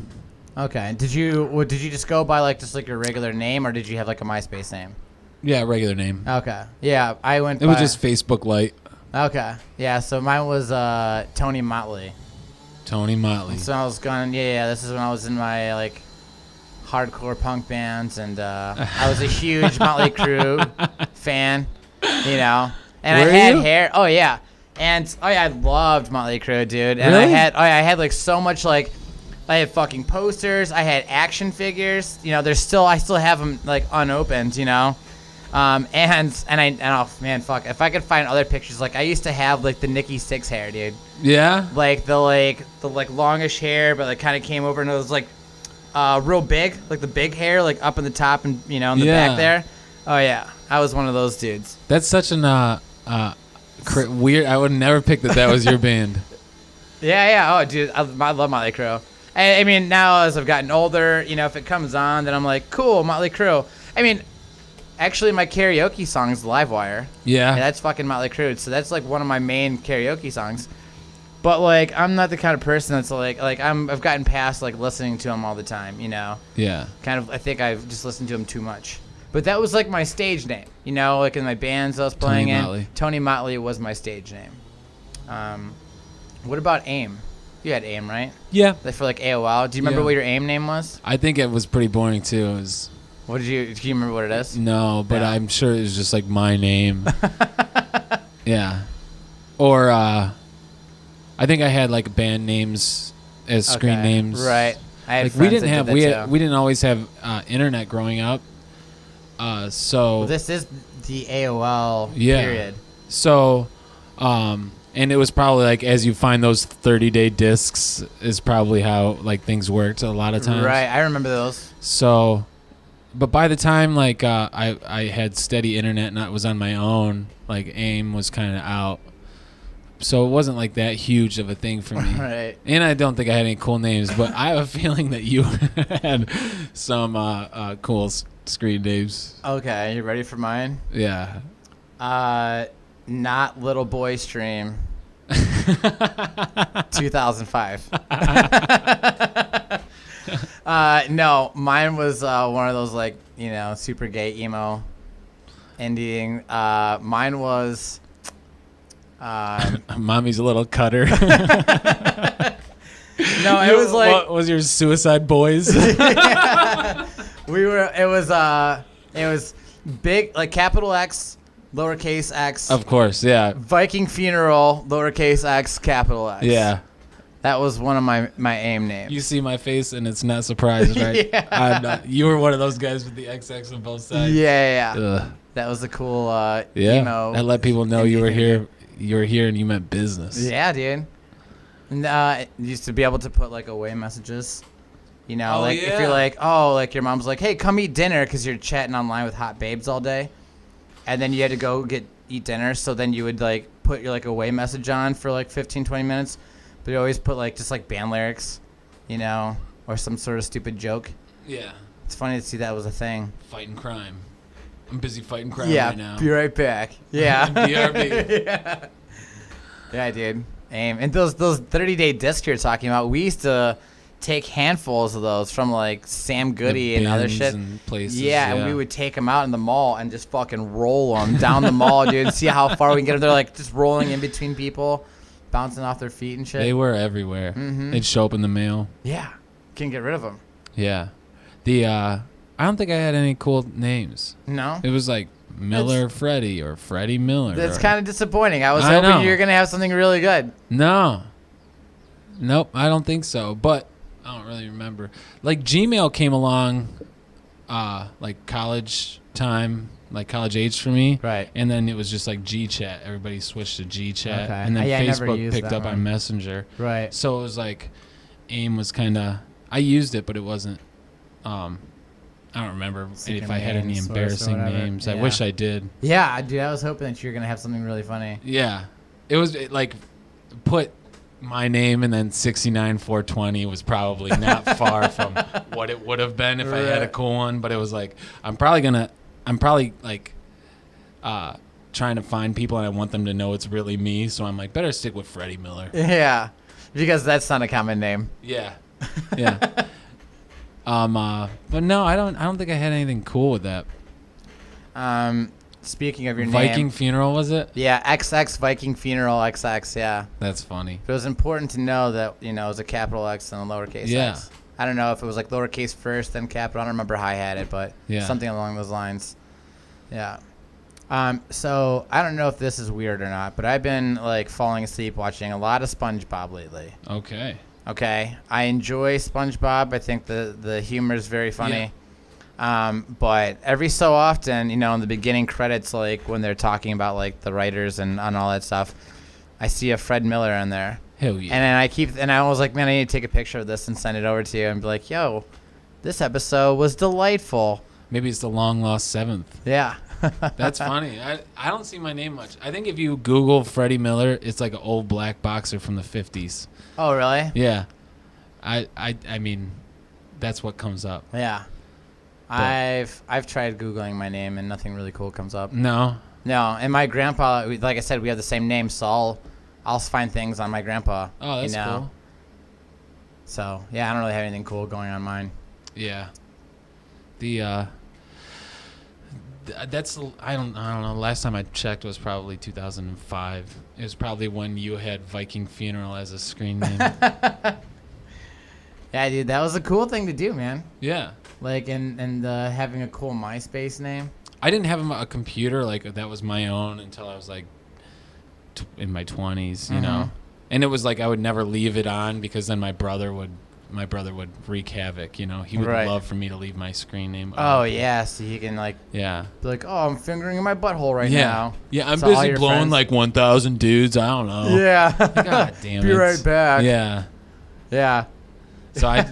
Okay. Did you just go by like just like your regular name, or did you have like a MySpace name? Yeah, regular name. Okay. Yeah, I went. It was just Facebook Lite. Okay. Yeah. So mine was Tony Motley. Tony Motley. So I was going. Yeah. This is when I was in my like hardcore punk bands, and I was a huge Motley Crue fan. You know, and Were I had you? hair. Oh yeah. And I loved Motley Crue, dude. And Really? I had like so much like. I had fucking posters. I had action figures. You know, I still have them like unopened. You know, Oh man, fuck. If I could find other pictures, like I used to have like the Nikki Sixx hair, dude. Yeah. Like the longish hair, but like kind of came over and it was like real big, like the big hair, like up in the top and in the back there. Oh yeah, I was one of those dudes. That's such an weird. I would never pick that was your band. Yeah. Oh, dude, I love Motley Crue. I mean, now as I've gotten older, if it comes on, then I'm like, cool, Motley Crue. I mean, actually, my karaoke song is Livewire. Yeah. And that's fucking Motley Crue. So that's like one of my main karaoke songs. But like, I'm not the kind of person that's like I've gotten past like listening to them all the time. Yeah. Kind of, I think I've just listened to them too much. But that was like my stage name. Like in my bands I was playing in. Tony Motley was my stage name. What about AIM? You had AIM, right? Yeah. Like for like AOL. Do you remember what your AIM name was? I think it was pretty boring too. It was. Do you remember what it is? No, but I'm sure it was just like my name. Yeah. Or I think I had like band names as screen names. Right. I had like friends that did that too. We didn't always have internet growing up. So this is the AOL period. So and it was probably like as you find those 30-day discs is probably how like things worked a lot of times. Right. I remember those. So but by the time like I had steady internet and I was on my own, like AIM was kind of out. So it wasn't like that huge of a thing for me. Right. And I don't think I had any cool names, but I have a feeling that you had some cool screen names. Okay, you ready for mine? Yeah. Not Little Boy Stream. 2005. No, mine was one of those like super gay emo ending. Mine was Mommy's a Little Cutter. No, it was like what was your Suicide Boys? Yeah. It was big, like capital X, lowercase x. Of course, yeah. Viking Funeral, lowercase x, capital X. Yeah. That was one of my AIM names. You see my face and it's not surprised, right? Yeah. I'm not, you were one of those guys with the XX on both sides. Yeah. Ugh. That was a cool yeah. emo. That let people know you were here. You were here and you meant business. Yeah, dude. And used to be able to put like away messages. If you're like, like your mom's like, hey, come eat dinner because you're chatting online with hot babes all day, and then you had to go eat dinner. So then you would like put your like away message on for like 15, 20 minutes, but you always put like just like band lyrics, or some sort of stupid joke. Yeah. It's funny to see that was a thing. Fighting crime. I'm busy fighting crime right now. Yeah, be right back. Yeah. BRB. Yeah, dude. AIM. And those 30-day discs you're talking about, we used to take handfuls of those from like Sam Goody and other shit. And places, yeah, and we would take them out in the mall and just fucking roll them down the mall, dude. See how far we can get them. They're like just rolling in between people, bouncing off their feet and shit. They were everywhere. Mm-hmm. They'd show up in the mail. Yeah, can't get rid of them. Yeah. I don't think I had any cool names. No? It was like Miller Freddie or Freddie Miller. That's kind of disappointing. I was hoping you were going to have something really good. No. Nope, I don't think so. But I don't really remember. Like Gmail came along like college time, like college age for me. Right. And then it was just like GChat. Everybody switched to GChat. Okay. And then Facebook picked up one. on Messenger. Right. So it was like AIM was kind of, I used it, but it wasn't, I don't remember if I had any embarrassing names. Yeah. I wish I did. Yeah, dude, I was hoping that you were going to have something really funny. Yeah. It was like put my name and then 69420 was probably not far from what it would have been if I had a cool one, but it was like I'm probably like trying to find people and I want them to know it's really me, so I'm like better stick with Freddie Miller. Yeah. Because that's not a common name. Yeah. Yeah. But no, I don't think I had anything cool with that. Speaking of your name, Viking Funeral, was it? Yeah, XX Viking Funeral XX, yeah. That's funny. But it was important to know that, it was a capital X and a lowercase X. I don't know if it was like lowercase first, then capital. I don't remember how I had it, but something along those lines. Yeah. So I don't know if this is weird or not, but I've been like falling asleep watching a lot of SpongeBob lately. Okay. I enjoy SpongeBob. I think the humor is very funny. But every so often, in the beginning credits, like when they're talking about like the writers and all that stuff, I see a Fred Miller in there. Hell yeah. And I was like, man, I need to take a picture of this and send it over to you and be like, yo, this episode was delightful. Maybe it's the long lost seventh. Yeah. That's funny. I don't see my name much. I think if you Google Freddie Miller, it's like an old black boxer from the 50s. Oh, really? Yeah. I mean, that's what comes up. Yeah. But I've tried Googling my name and nothing really cool comes up. No. No, and my grandpa, like I said, we have the same name, so I'll find things on my grandpa. Oh, that's cool. So, yeah, I don't really have anything cool going on mine. Yeah. That's I don't know. Last time I checked was probably 2005. It was probably when you had Viking Funeral as a screen name. Yeah, dude, that was a cool thing to do, man. Yeah. Like, and having a cool MySpace name. I didn't have a computer like that was my own until I was like in my 20s, you know. And it was like I would never leave it on because then my brother would wreak havoc, you know. He would love for me to leave my screen name on. Oh, yeah, so he can be like, oh, I'm fingering in my butthole right now. Yeah, I'm so busy blowing like 1,000 dudes. I don't know. Yeah. God damn it. Be right back. Yeah. Yeah. So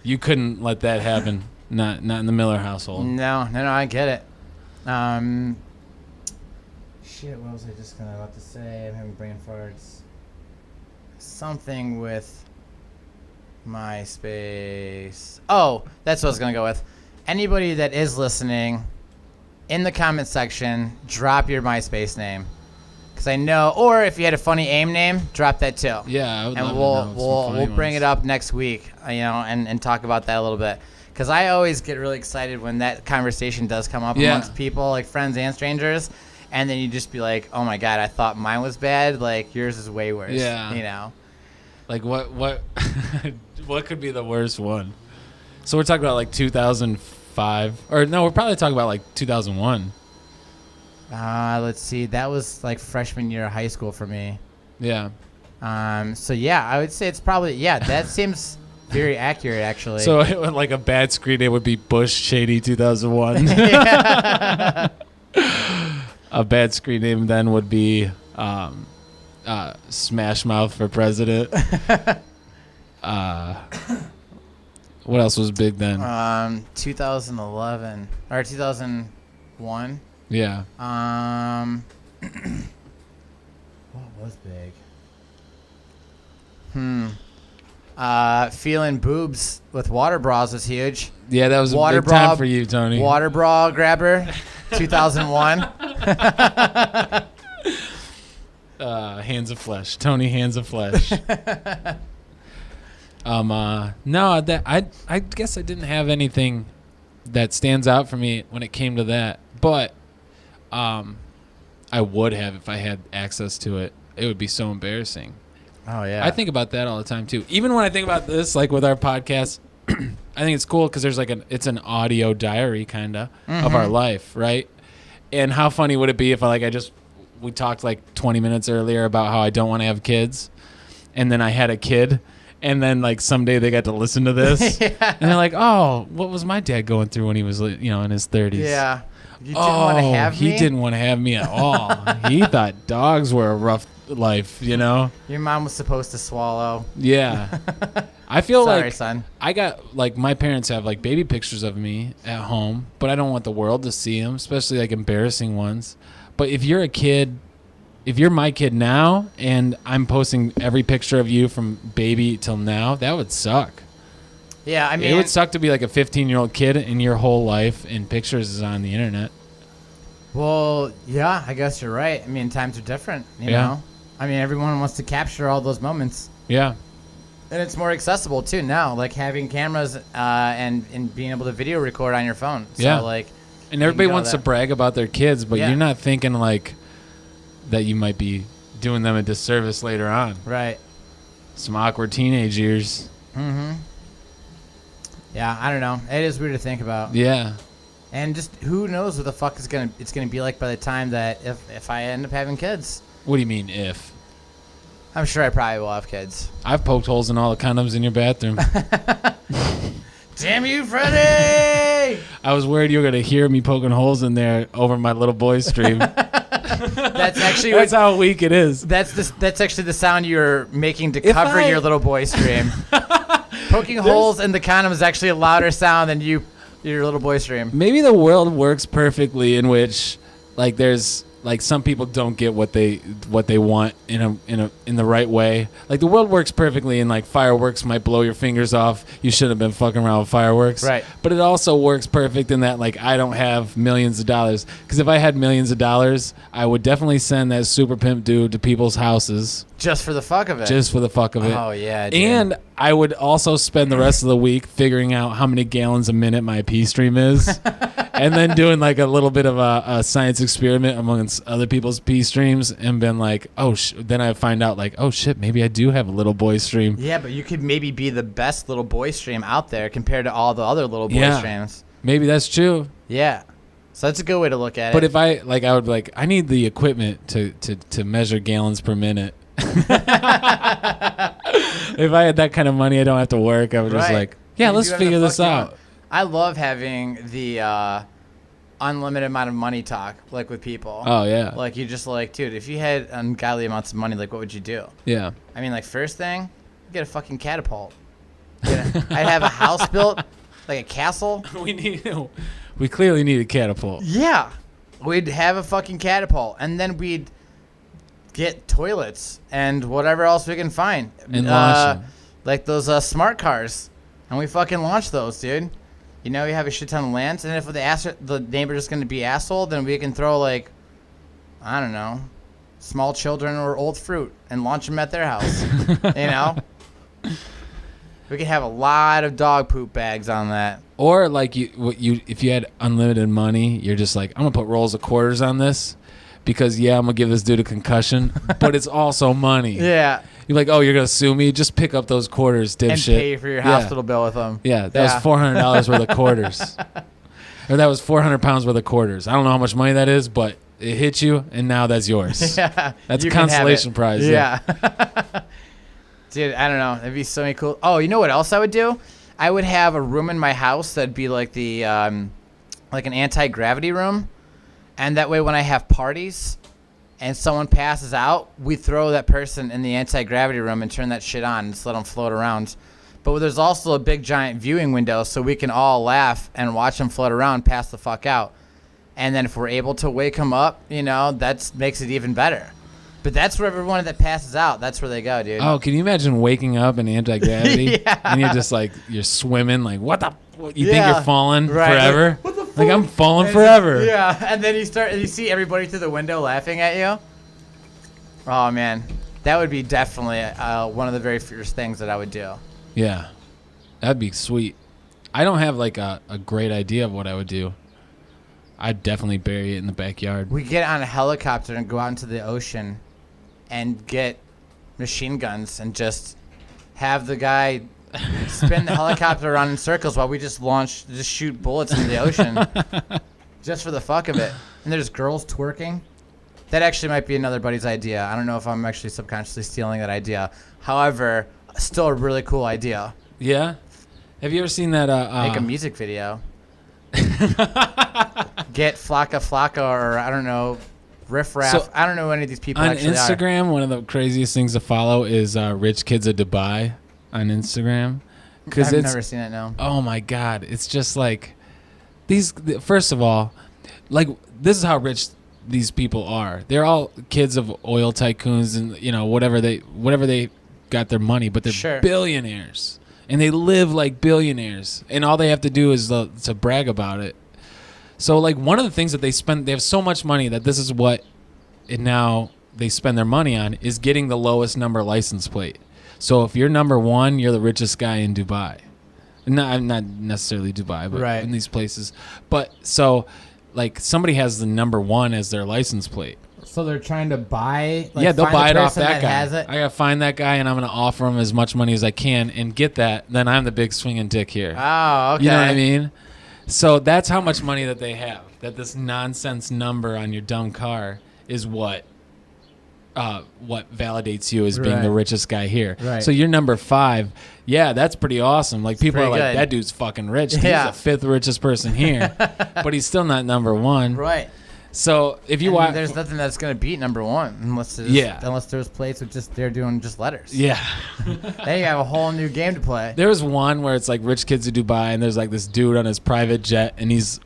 you couldn't let that happen. Not in the Miller household. No, I get it. Shit, what was I just about to say? I'm having brain farts. Something with MySpace. Oh, that's what I was going to go with. Anybody that is listening, in the comment section, drop your MySpace name. Because I know, or if you had a funny AIM name, drop that too. Yeah, I would and love we'll bring it up next week, and talk about that a little bit. Because I always get really excited when that conversation does come up amongst people, like friends and strangers. And then you just be like, oh my God, I thought mine was bad. Like, yours is way worse. Yeah. Like, what what could be the worst one? So we're talking about, like, 2005. Or, no, we're probably talking about, like, 2001. Let's see. That was, like, freshman year of high school for me. Yeah. So, yeah, I would say it's probably, that seems very accurate, actually. So, like, a bad screen name would be Bush Shady 2001. A bad screen name then would be Smash Mouth for president. What else was big then? 2011 or 2001. Yeah. What was big? Feeling boobs with water bras was huge. Yeah, that was a big time for you, Tony. Water bra grabber, 2001. Hands of Flesh. Tony Hands of Flesh. No, I guess I didn't have anything that stands out for me when it came to that. But I would have if I had access to it. It would be so embarrassing. Oh, yeah. I think about that all the time, too. Even when I think about this, like with our podcast, I think it's cool because there's it's an audio diary kind of of our life, right? And how funny would it be if we talked like 20 minutes earlier about how I don't want to have kids, and then I had a kid, and then like someday they got to listen to this, and they're like, oh, what was my dad going through when he was in his 30s? Yeah. You didn't want to have me? He didn't want to have me at all. He thought dogs were a rough life, Your mom was supposed to swallow. Yeah. I feel Sorry, son. I got my parents have like baby pictures of me at home, but I don't want the world to see them, especially like embarrassing ones. But if you're a kid, if you're my kid now and I'm posting every picture of you from baby till now, that would suck. Yeah, I mean, it would suck to be like a 15-year-old kid and your whole life and pictures is on the internet. Well, yeah, I guess you're right. I mean, times are different, you know? I mean, everyone wants to capture all those moments. Yeah. And it's more accessible, too, now, like having cameras and being able to video record on your phone. So, and everybody wants to brag about their kids, but you're not thinking, like, that you might be doing them a disservice later on. Right. Some awkward teenage years. Mm-hmm. Yeah, I don't know. It is weird to think about. Yeah. And just who knows what the fuck it's gonna be like by the time that if I end up having kids. What do you mean if? I'm sure I probably will have kids. I've poked holes in all the condoms in your bathroom. Damn you, Freddie! way. I was worried you were gonna hear me poking holes in there over my little boy stream. That's actually That's how weak it is. That's actually the sound you're making to If cover I- your little boy stream. Poking holes in the condom is actually a louder sound than your little boy stream. Maybe the world works perfectly in which, like, there's like some people don't get what they want in the right way. Like the world works perfectly, and like fireworks might blow your fingers off. You shouldn't have been fucking around with fireworks. Right. But it also works perfect in that like I don't have millions of dollars. Because if I had millions of dollars, I would definitely send that Super Pimp dude to people's houses Just for the fuck of it. just for the fuck of it. Oh yeah. Dude. And I would also spend the rest of the week figuring out how many gallons a minute my pee stream is. And then doing like a little bit of a science experiment amongst other people's pee streams and been like, then I find out like, oh shit, maybe I do have a little boy stream. Yeah, but you could maybe be the best little boy stream out there compared to all the other little boy streams. Maybe that's true. Yeah. So that's a good way to look at But it. if I would be like, I need the equipment to measure gallons per minute. If I had that kind of money, I don't have to work. I would just like, yeah, let's figure this out. I love having the unlimited amount of money talk, like with people. Oh yeah. Like you just like, dude, if you had ungodly amounts of money, like what would you do? Yeah. I mean, like first thing, get a fucking catapult. I'd have a house built, like a castle. We clearly need a catapult. Yeah, we'd have a fucking catapult, and then we'd get toilets and whatever else we can find. And launch them. Like those smart cars, and we fucking launch those, dude. You know, we have a shit ton of land, and if the neighbor's just gonna be asshole, then we can throw like, I don't know, small children or old fruit and launch them at their house. You know, we could have a lot of dog poop bags on that. Or like if you had unlimited money, you're just like, I'm gonna put rolls of quarters on this because I'm gonna give this dude a concussion, but it's also money. Yeah. You're like, oh, you're gonna sue me? Just pick up those quarters, dipshit. And pay for your hospital bill with them. Yeah, that was $400 worth of quarters. Or that was 400 pounds worth of quarters. I don't know how much money that is, but it hit you, and now that's yours. Yeah. That's a consolation prize. Yeah. Dude, I don't know. That'd be so many cool. Oh, you know what else I would do? I would have a room in my house that'd be like the like an anti-gravity room, and that way when I have parties and someone passes out, we throw that person in the anti-gravity room and turn that shit on and just let them float around. But there's also a big giant viewing window so we can all laugh and watch them float around, pass the fuck out. And then if we're able to wake them up, you know, that makes it even better. But that's where everyone that passes out, that's where they go, dude. Oh, can you imagine waking up in anti-gravity? Yeah. And you're just like, you're swimming, like, you think you're falling Right. forever? Like, what the fuck? Like, I'm falling forever. Yeah, and then you see everybody through the window laughing at you. Oh, man. That would be definitely one of the very first things that I would do. Yeah. That'd be sweet. I don't have, like, a great idea of what I would do. I'd definitely bury it in the backyard. We get on a helicopter and go out into the ocean and get machine guns and just have the guy spin the helicopter around in circles while we just shoot bullets into the ocean just for the fuck of it. And there's girls twerking. That actually might be another buddy's idea. I don't know if I'm actually subconsciously stealing that idea. However, still a really cool idea. Yeah? Have you ever seen that? Make a music video. Get Flocka Flocka or I don't know, Riff Raff. So, I don't know who any of these people on actually Instagram, one of the craziest things to follow is Rich Kids of Dubai on Instagram. I've never seen it, no. Oh my God. It's just like first of all, like this is how rich these people are. They're all kids of oil tycoons and, you know, whatever they got their money, but they're billionaires and they live like billionaires and all they have to do is to brag about it. So like one of the things that they have so much money that this is what now they spend their money on is getting the lowest number license plate. So if you're number one, you're the richest guy in Dubai. Not necessarily Dubai, but in these places. But so like somebody has the number one as their license plate. So they're trying to buy they'll buy it off that guy. Has it? I gotta find that guy and I'm gonna offer him as much money as I can and get that. Then I'm the big swinging dick here. Oh, okay. You know what I mean? So that's how much money that they have. That this nonsense number on your dumb car is what what validates you as being the Right. richest guy here. Right. So you're number 5. Yeah, that's pretty awesome. Like people are pretty like, good. that dude's fucking rich. Yeah. He's the 5th richest person here, but he's still not number 1. Right. So if you And watch, there's nothing that's gonna beat number 1 unless there's plates with just they're doing just letters. yeah. Then you have a whole new game to play. There was one where it's like rich kids of Dubai, and there's like this dude on his private jet, and he's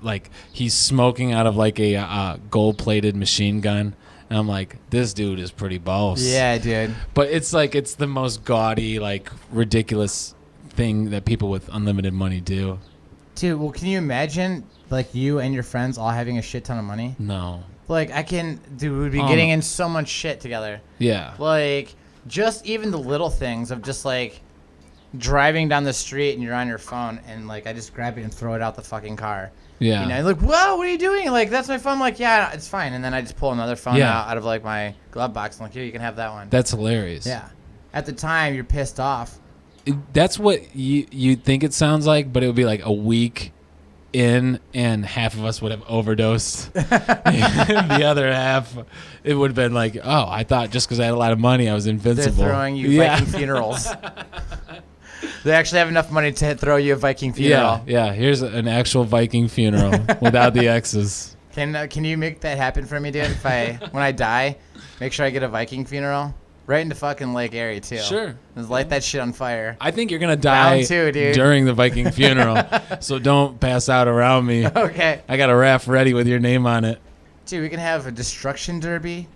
smoking out of like a gold-plated machine gun, and I'm like, this dude is pretty boss. Yeah, dude. But it's like it's the most gaudy, like ridiculous thing that people with unlimited money do. Dude, well, can you imagine like you and your friends all having a shit ton of money? No. Like we'd be getting in so much shit together. Yeah. Like just even the little things of just like driving down the street and you're on your phone and like I just grab it and throw it out the fucking car. Yeah. You know, like, whoa, what are you doing? Like, that's my phone. I'm like, yeah, it's fine. And then I just pull another phone out of like my glove box. I'm like, here, you can have that one. That's hilarious. Yeah. At the time, you're pissed off. That's what you think it sounds like, but it would be like a week in, and half of us would have overdosed. The other half, it would have been like, oh, I thought just because I had a lot of money, I was invincible. They're throwing you Viking funerals. They actually have enough money to throw you a Viking funeral. Yeah. Here's an actual Viking funeral without the X's. Can you make that happen for me, dude? If when I die, make sure I get a Viking funeral right into fucking Lake Erie too. Sure. Just light that shit on fire. I think you're gonna die Round 2, dude. during the Viking funeral, so don't pass out around me. Okay. I got a raft ready with your name on it. Dude, we can have a destruction derby.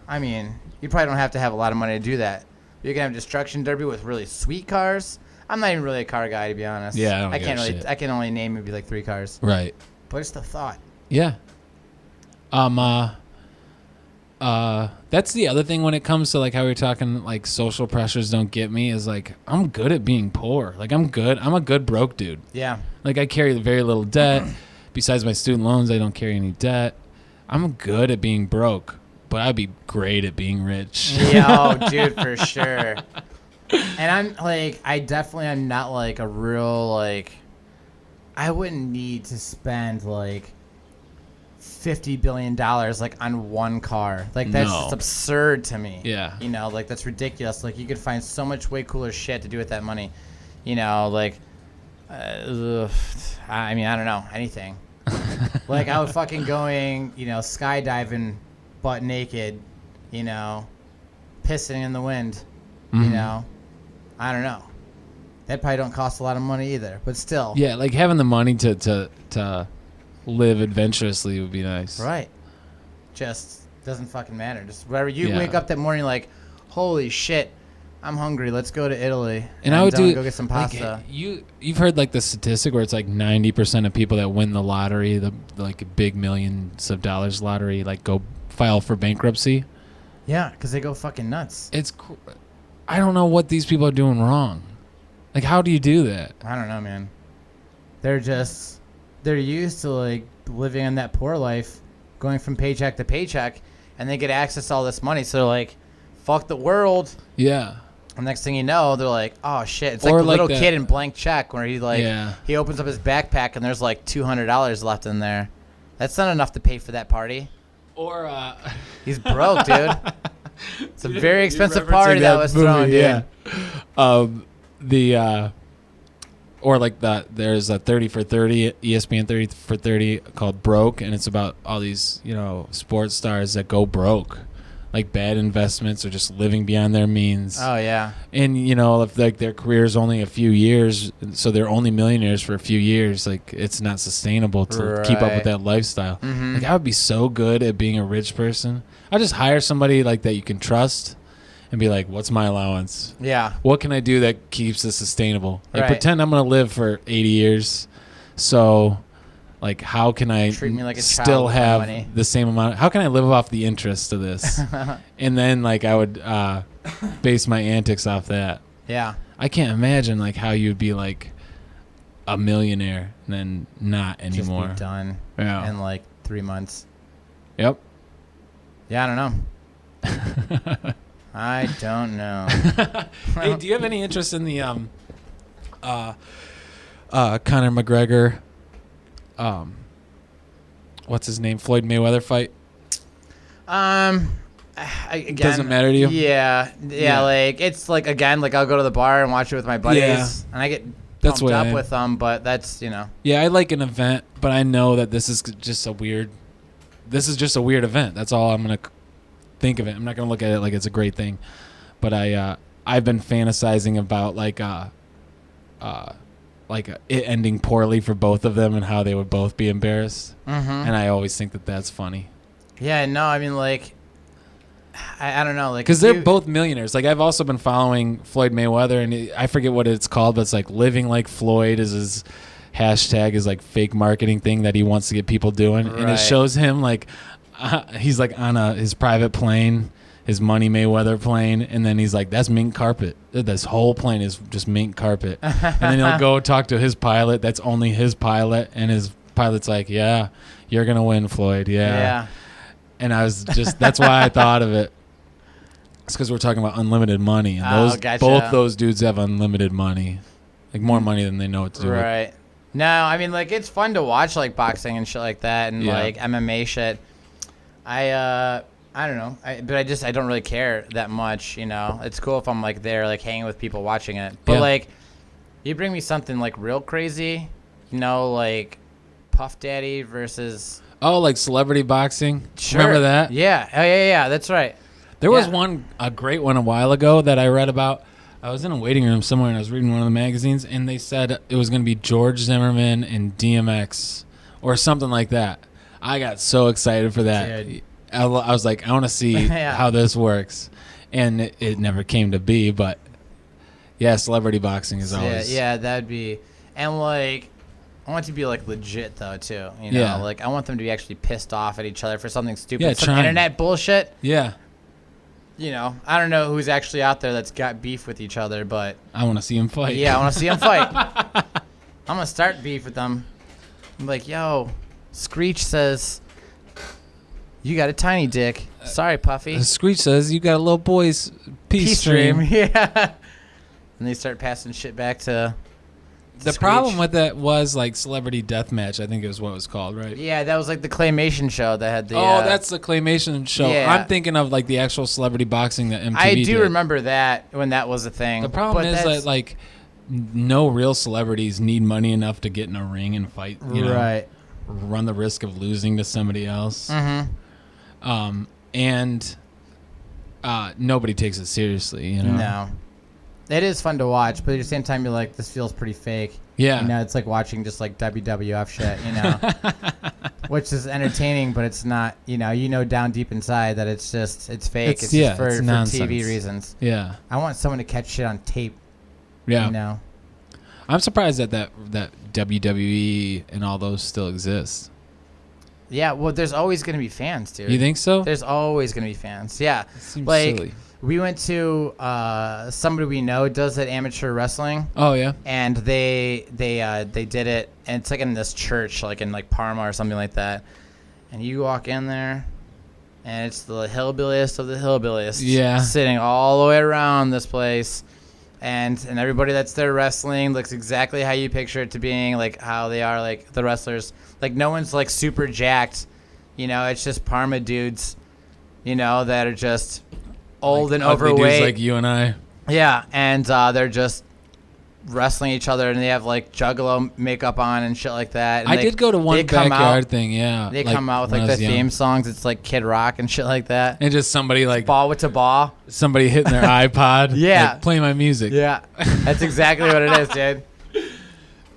I mean, you probably don't have to have a lot of money to do that. You can have a destruction derby with really sweet cars. I'm not even really a car guy, to be honest. Yeah, I can't really. I can only name maybe like 3 cars. Right. But it's the thought. Yeah. That's the other thing when it comes to like how we're talking like social pressures don't get me is like I'm good at being poor. Like I'm a good broke dude. Yeah. Like I carry very little debt. Besides my student loans, I don't carry any debt. I'm good at being broke, but I'd be great at being rich. Yeah, oh, dude, for sure. And I'm like, I definitely am not like a real like. I wouldn't need to spend like $50 billion like on one car. Like that's No. just absurd to me. Yeah. You know, like that's ridiculous. Like you could find so much way cooler shit to do with that money. You know, like, I mean, I don't know, anything. Like I was fucking going, you know, skydiving, butt naked, you know, pissing in the wind, you know. I don't know. That probably don't cost a lot of money either, but still. Yeah, like having the money to live adventurously would be nice. Right. Just doesn't fucking matter. Just whatever you Yeah. wake up that morning like, holy shit, I'm hungry. Let's go to Italy. And I would do go get some like, pasta. you've heard like the statistic where it's like 90% of people that win the lottery, the like big millions of dollars lottery, like go file for bankruptcy. Yeah, because they go fucking nuts. I don't know what these people are doing wrong. Like, how do you do that? I don't know, man. They're used to like living in that poor life, going from paycheck to paycheck, and they get access to all this money. So they're like, fuck the world. Yeah. And next thing you know, they're like, oh shit. It's Or like the like little that- kid in Blank Check where he like Yeah. he opens up his backpack and there's like $200 left in there. That's not enough to pay for that party. Or He's broke, dude. It's a very expensive You're party referencing that was thrown, dude. Yeah. Or like there's a 30 for 30, ESPN 30 for 30 called Broke, and it's about all these, you know, sports stars that go broke. Like bad investments or just living beyond their means. Oh yeah. And, you know, if like their career is only a few years, so they're only millionaires for a few years, like it's not sustainable to keep up with Right. that lifestyle. Mhm. Like I would be so good at being a rich person. I'd just hire somebody like that you can trust and be like, what's my allowance? Yeah. What can I do that keeps this sustainable? Like Right. pretend I'm going to live for 80 years. So like how can I Treat me like a child still with my have money. the same amount? How can I live off the interest of this? And then like I would base my antics off that. Yeah. I can't imagine like how you'd be like a millionaire and then not anymore. Just be done Yeah. in like 3 months. Yep. Yeah, I don't know. I don't know. Hey, do you have any interest in the Conor McGregor what's his name, Floyd Mayweather fight? Again, Doesn't matter to you? Yeah. Like it's like again, like I'll go to the bar and watch it with my buddies, and I get That's pumped what up I am. with them. But that's Yeah, I like an event, but I know that this is just a weird event. That's all I'm gonna think of it. I'm not gonna look at it like it's a great thing. But I've been fantasizing about like it ending poorly for both of them and how they would both be embarrassed. And I always think that that's funny. Yeah, no, I mean like I don't know, like because they're both millionaires. Like I've also been following Floyd Mayweather, and I forget what it's called, but it's like living like Floyd is his hashtag, is like fake marketing thing that he wants to get people doing, and it shows him like he's like on his private plane, his Money Mayweather plane, and then he's like, that's mink carpet. This whole plane is just mink carpet. And then he'll go talk to his pilot. That's only his pilot, and his pilot's like, yeah, you're gonna win, Floyd. Yeah. And I was just, that's why I thought of it. It's because we're talking about unlimited money. And both those dudes have unlimited money. Like more money than they know what to do with. Right. No, I mean, like, it's fun to watch, like, boxing and shit like that and, like, MMA shit. I don't know. But I don't really care that much, It's cool if I'm, like, there, like, hanging with people watching it. But, like, you bring me something, like, real crazy, like Puff Daddy versus... Oh, like celebrity boxing? Sure. Remember that? Yeah. Oh, yeah, that's right. There was a great one a while ago that I read about. I was in a waiting room somewhere, and I was reading one of the magazines, and they said it was going to be George Zimmerman and DMX or something like that. I got so excited for that. Dude. I was like, I want to see how this works. And it never came to be, but, yeah, celebrity boxing is always... Yeah, that'd be... And, like... I want it to be, like, legit, though, too. Yeah. Like, I want them to be actually pissed off at each other for something stupid. Yeah, some internet bullshit. Yeah. I don't know who's actually out there that's got beef with each other, but... I want to see them fight. Yeah, I want to see them fight. I'm going to start beef with them. I'm like, yo, Screech says, you got a tiny dick. Sorry, Puffy. Screech says, you got a little boy's pee stream. Yeah. And they start passing shit back to... The problem with that was like Celebrity Deathmatch, I think it was what it was called, right? Yeah, that was like the claymation show that had the... that's the claymation show. Yeah. I'm thinking of like the actual celebrity boxing that MTV I do did. remember that when that was a thing. The problem is that like no real celebrities need money enough to get in a ring and fight, right. Run the risk of losing to somebody else. And nobody takes it seriously, No. It is fun to watch, but at the same time, you're like, this feels pretty fake. Yeah. It's like watching just like WWF shit, which is entertaining, but it's not, down deep inside that it's fake. It's just for TV reasons. Yeah. I want someone to catch shit on tape. Yeah. I'm surprised that WWE and all those still exist. Yeah. Well, there's always going to be fans, dude. You think so? There's always going to be fans. Yeah. It seems like, silly. We went to somebody we know does that amateur wrestling. Oh yeah. And they did it, and it's like in this church, like in like Parma or something like that. And you walk in there, and it's the hillbilliest of the hillbilliest. Yeah. Sitting all the way around this place, and everybody that's there wrestling looks exactly how you picture it to being, like how they are, like the wrestlers. Like no one's like super jacked, it's just Parma dudes, that are just old and overweight, dudes like you and I. Yeah, and they're just wrestling each other, and they have like Juggalo makeup on and shit like that. And I did go to one backyard thing. Yeah, they come out with like the theme songs. It's like Kid Rock and shit like that. And just somebody like ball to ball. Somebody hitting their iPod. Yeah, like, play my music. Yeah, that's exactly what it is, dude.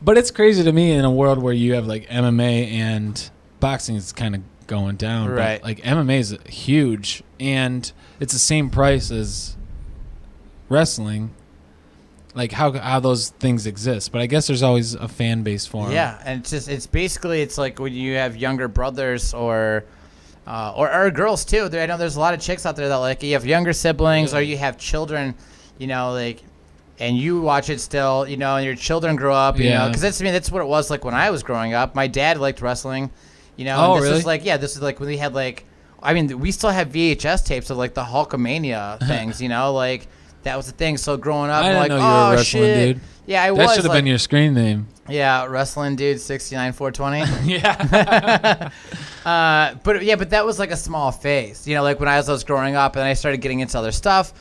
But it's crazy to me in a world where you have like MMA and boxing is kind of going down. Right. But, like MMA is huge, and it's the same price as wrestling. Like how those things exist, but I guess there's always a fan base for them. Yeah, and it's like when you have younger brothers or girls too. I know there's a lot of chicks out there that like you have younger siblings or you have children, like, and you watch it still, and your children grow up, because that's what it was like when I was growing up. My dad liked wrestling, Oh, and this really? is like this is like when we had like, I mean, we still have VHS tapes of like the Hulkamania things, like. That was the thing. So growing up, I didn't like, know you were a wrestling shit. dude. Yeah, I That was. should have been your screen name. Yeah, wrestling dude 69420. Yeah. But that was like a small phase. You know, like when I was growing up and I started getting into other stuff.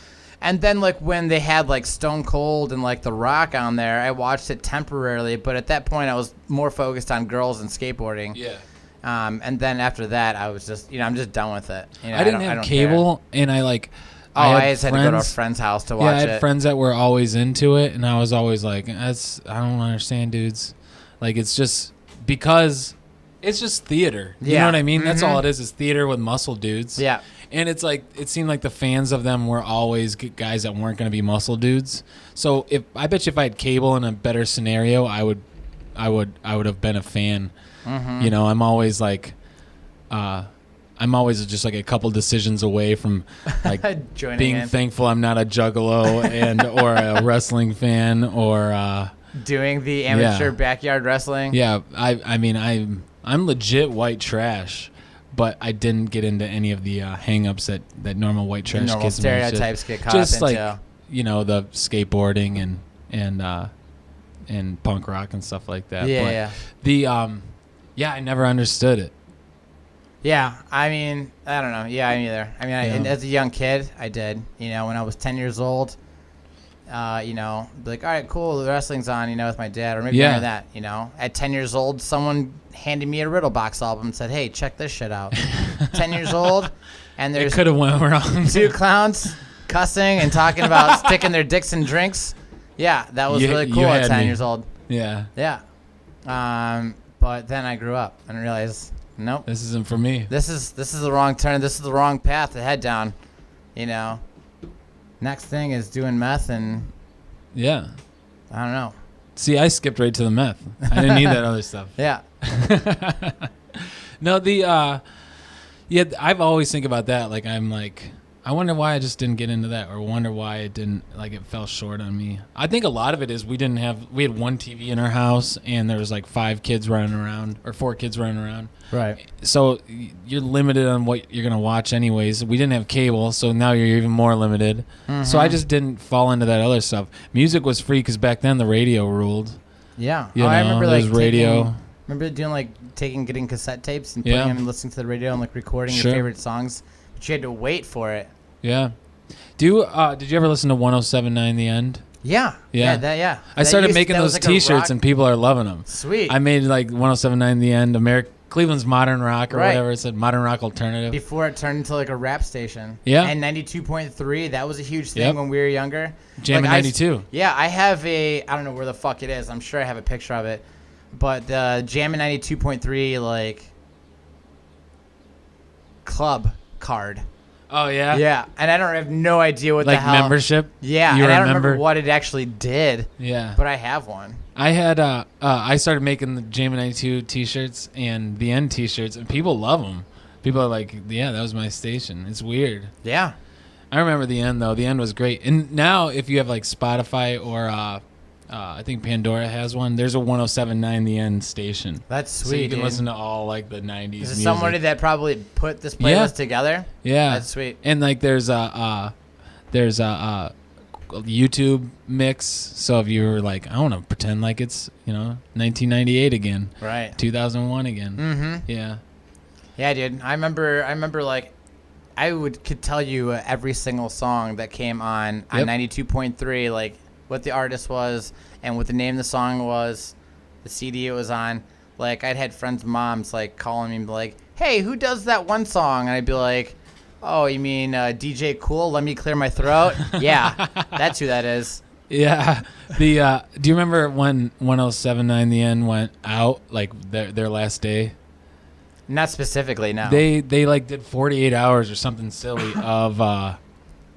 And then like when they had like Stone Cold and like The Rock on there, I watched it temporarily, but at that point I was more focused on girls and skateboarding. Yeah. And then after that I was just, I'm just done with it. You know, I didn't have cable, and I just had to go to a friend's house to watch it. Yeah, I had friends that were always into it, and I was always like, I don't understand, dudes. Like, it's just because it's just theater. You know what I mean? That's all it is theater with muscle dudes. Yeah. And it's like, it seemed like the fans of them were always guys that weren't going to be muscle dudes. So I bet you if I had cable in a better scenario, I would have been a fan. You know, I'm always like, I'm always just like a couple decisions away from like being thankful I'm not a juggalo or a wrestling fan or doing the amateur backyard wrestling. Yeah, I mean I'm legit white trash, but I didn't get into any of the hang-ups that normal white trash normal kids stereotypes get caught just into. Like, you know, the skateboarding and punk rock and stuff like that. Yeah, but I never understood it. Yeah, I mean, I don't know. Yeah, me either. I mean, as a young kid, I did. You know, when I was 10 years old, be like, all right, cool, the wrestling's on, with my dad, or maybe none of that, At 10 years old, someone handed me a Riddle Box album and said, hey, check this shit out. 10 years old, and there's it could have went wrong. two clowns cussing and talking about sticking their dicks in drinks. Yeah, that was really cool at 10 years old. Yeah. Yeah. But then I grew up and realized, nope. This isn't for me. This is the wrong turn. This is the wrong path to head down. Next thing is doing meth and yeah. I don't know. See, I skipped right to the meth. I didn't need that other stuff. Yeah. No, I've always think about that. Like, I'm like, I wonder why I just didn't get into that, or wonder why it didn't, like, it fell short on me. I think a lot of it is we had one TV in our house, and there was like 5 kids running around, or 4 kids running around. Right. So you're limited on what you're going to watch anyways. We didn't have cable, so now you're even more limited. Mm-hmm. So I just didn't fall into that other stuff. Music was free because back then the radio ruled. Yeah. I remember getting cassette tapes and putting them and listening to the radio and like recording your favorite songs. But you had to wait for it. Yeah. Did you ever listen to 107.9 The End? Yeah. Yeah. I started making those T-shirts and people are loving them. Sweet. I made like 107.9 The End, Cleveland's Modern Rock or whatever. It said Modern Rock Alternative. Before it turned into like a rap station. Yeah. And 92.3, that was a huge thing when we were younger. Jammin' 92. I have I don't know where the fuck it is. I'm sure I have a picture of it. But the Jammin' 92.3 like club card. Oh, yeah? Yeah, and I have no idea what the hell. Like membership? Yeah, and I don't remember what it actually did. Yeah. But I have one. I had, I started making the Jammin' 92 T-shirts and the End T-shirts, and people love them. People are like, yeah, that was my station. It's weird. Yeah. I remember the End, though. The End was great. And now, if you have, like, Spotify or I think Pandora has one, there's a 107.9 The End station. That's sweet, so you can listen to all, like, the 90s music. Is it somebody that probably put this playlist together? Yeah. That's sweet. And, like, there's a YouTube mix. So if you were like, I want to pretend like it's 1998 again, right? 2001 again. Mm-hmm. Yeah. Yeah, dude. I remember like I could tell you every single song that came on 92.3, like what the artist was and what the name of the song was, the CD it was on. Like I'd had friends' moms like calling me and be like, hey, who does that one song? And I'd be like, oh, you mean DJ Cool? Let me clear my throat. Yeah, that's who that is. Yeah. Do you remember when 107.9 The End went out, like their last day? Not specifically, no. They like did 48 hours or something silly of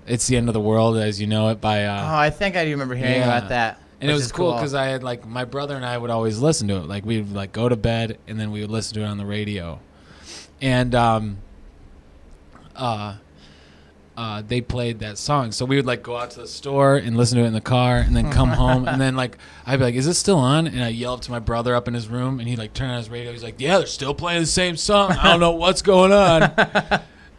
It's the End of the World as You Know It by I think I do remember hearing about that. And it was cool because I had like my brother and I would always listen to it. Like we'd like go to bed and then we would listen to it on the radio. And they played that song, so we would like go out to the store and listen to it in the car, and then come home, and then like I'd be like, "Is this still on?" And I yell up to my brother up in his room, and he'd like turn on his radio. He's like, "Yeah, they're still playing the same song. I don't know what's going on."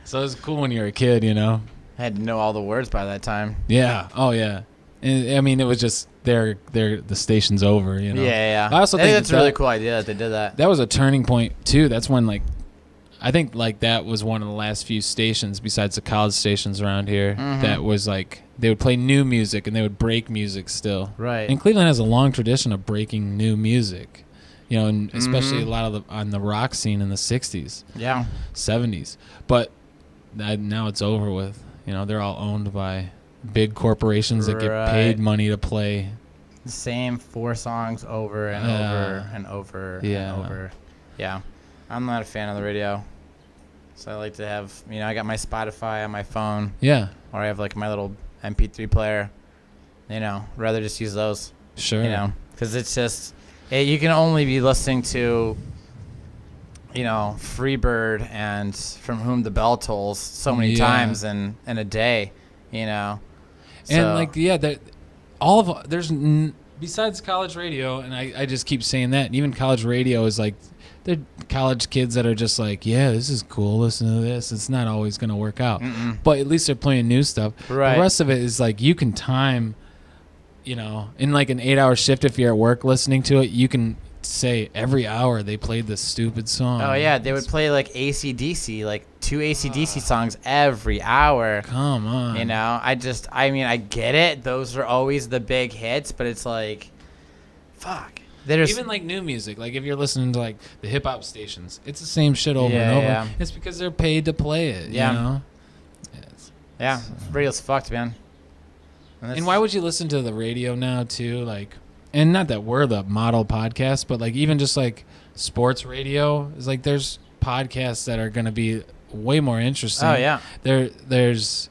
So it was cool when you were a kid, I had to know all the words by that time. Yeah. Oh yeah. And, I mean, it was just the station's over. You know. Yeah. I also think think that's a really cool idea that they did that. That was a turning point too. That's when like, I think like that was one of the last few stations besides the college stations around here that was like they would play new music and they would break music still. Right. And Cleveland has a long tradition of breaking new music, you know, and especially a lot of on the rock scene in the 60s, 70s. But now it's over with. You know, they're all owned by big corporations that get paid money to play the same 4 songs over and over and over and over. Yeah. I'm not a fan of the radio. So I like to have, you know, I got my Spotify on my phone. Yeah. Or I have like my little MP3 player. You know, rather just use those. Sure. You know, because it's just, you can only be listening to, you know, Freebird and From Whom the Bell Tolls so many times in a day, you know. And like, besides college radio, and I just keep saying that, and even college radio is like, they're college kids that are just like, yeah, this is cool, listen to this. It's not always going to work out. But at least they're playing new stuff. Right. The rest of it is like you can time, you know, in like an 8-hour shift if you're at work listening to it, you can say every hour they played this stupid song. Oh, yeah. They would play like AC/DC, like 2 AC/DC songs every hour. Come on. You know, I get it. Those are always the big hits, but it's like, fuck. Even like new music, like if you're listening to like the hip hop stations, it's the same shit over and over. Yeah. It's because they're paid to play it. You know? Radio's fucked, man. And why would you listen to the radio now too? Like, and not that we're the model podcast, but like even just like sports radio is like there's podcasts that are going to be way more interesting. Oh yeah. There's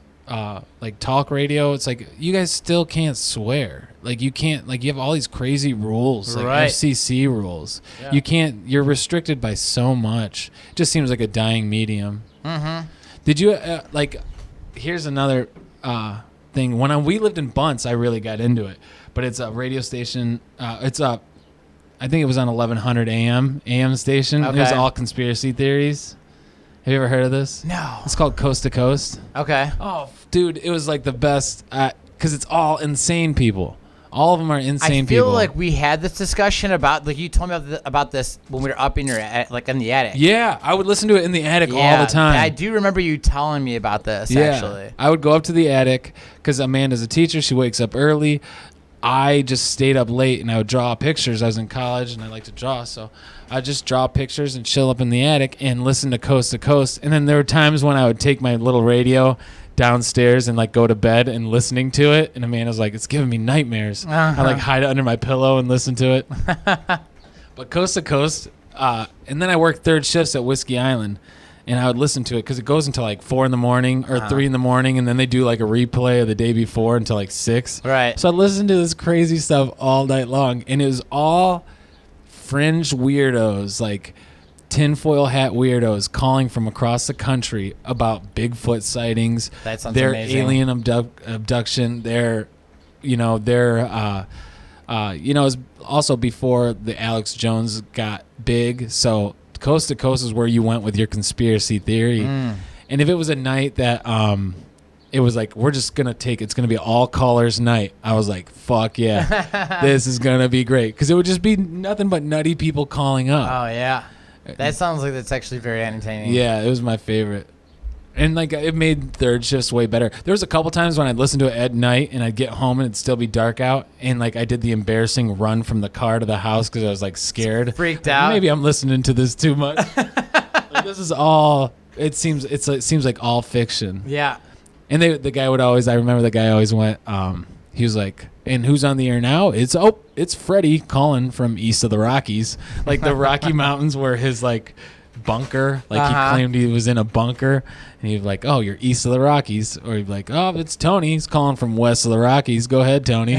like talk radio. It's like you guys still can't swear. Like you can't, like you have all these crazy rules, like FCC rules. Yeah. You can't, you're restricted by so much. It just seems like a dying medium. Did you, like, here's another thing. When we lived in Bunce, I really got into it. But it's a radio station. I think it was on 1100 AM station. Okay. It was all conspiracy theories. Have you ever heard of this? No. It's called Coast to Coast. Okay. Oh, dude, it was like the best, because it's all insane people. All of them are insane people. I feel like we had this discussion about, like, you told me about this when we were up in your, like, in the attic. Yeah, I would listen to it in the attic all the time. I do remember you telling me about this, actually. I would go up to the attic because Amanda's a teacher. She wakes up early. I just stayed up late, and I would draw pictures. I was in college, and I like to draw, so I'd just draw pictures and chill up in the attic and listen to Coast. And then there were times when I would take my little radio downstairs and like go to bed and listening to it, and Amanda's like, it's giving me nightmares. I like hide it under my pillow and listen to it. But Coast to Coast, and then I worked third shifts at Whiskey Island, and I would listen to it because it goes until like 4 in the morning or 3 in the morning, and then they do like a replay of the day before until like 6. Right. So I listened to this crazy stuff all night long, and it was all fringe weirdos, like tinfoil hat weirdos calling from across the country about Bigfoot sightings, that sounds their amazing. alien abduction, it was also before the Alex Jones got big. So Coast to Coast is where you went with your conspiracy theory. And if it was a night that it was like, it's going to be all callers night, I was like, fuck yeah, this is going to be great. Because it would just be nothing but nutty people calling up. Oh, yeah. That sounds like that's actually very entertaining. Yeah, it was my favorite. And like it made third shifts way better. There was a couple times when I'd listen to it at night and I'd get home and it'd still be dark out, and like I did the embarrassing run from the car to the house because I was like scared. Freaked out. Maybe I'm listening to this too much. Like, this is all, it seems like all fiction. Yeah. And I remember the guy always went, he was like, and who's on the air now? It's Freddie calling from east of the Rockies. Like the Rocky Mountains were his like bunker. Like he claimed he was in a bunker. And he'd be like, oh, you're east of the Rockies. Or he'd be like, oh, it's Tony. He's calling from west of the Rockies. Go ahead, Tony.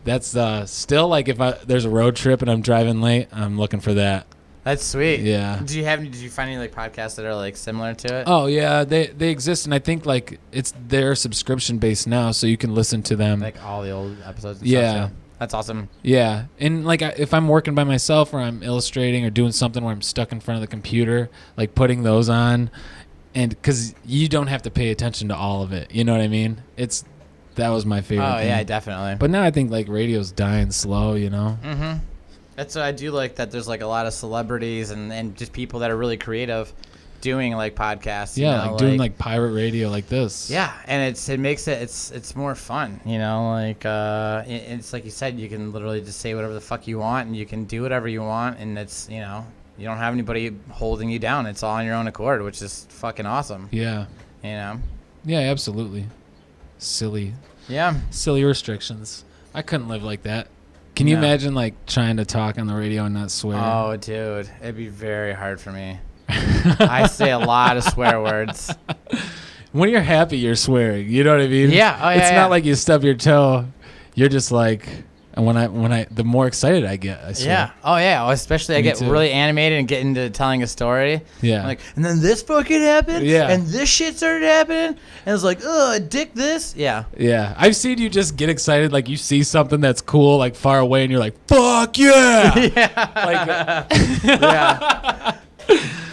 That's still like if there's a road trip and I'm driving late, I'm looking for that. That's sweet. Yeah. Did you find any like podcasts that are like similar to it? Oh yeah, they exist, and I think like it's their subscription based now, so you can listen to them. Like all the old episodes. And stuff, too. That's awesome. Yeah, and like if I'm working by myself or I'm illustrating or doing something where I'm stuck in front of the computer, like putting those on, and because you don't have to pay attention to all of it, you know what I mean? That was my favorite Oh thing. yeah, definitely. But now I think like radio's dying slow, you know? Mm-hmm. That's what I do like, that there's like a lot of celebrities and just people that are really creative doing like podcasts. Yeah, you know, like doing like pirate radio like this. Yeah, and it makes it's more fun, you know, like it's like you said, you can literally just say whatever the fuck you want and you can do whatever you want, and it's, you know, you don't have anybody holding you down. It's all on your own accord, which is fucking awesome. Yeah. You know? Yeah, absolutely. Silly restrictions. I couldn't live like that. Can you imagine like trying to talk on the radio and not swear? Oh, dude, it'd be very hard for me. I say a lot of swear words. When you're happy, you're swearing. You know what I mean? Yeah. Oh, yeah. It's not like you stub your toe. You're just like, and when I, the more excited I get, I swear. Yeah. Oh, yeah. Especially I Me get too. really animated and get into telling a story. Yeah. I'm like, and then this fucking happened. Yeah. And this shit started happening. And it's like, oh, dick this. Yeah. Yeah. I've seen you just get excited, like you see something that's cool, like far away, and you're like, fuck yeah. Yeah. Like, Yeah.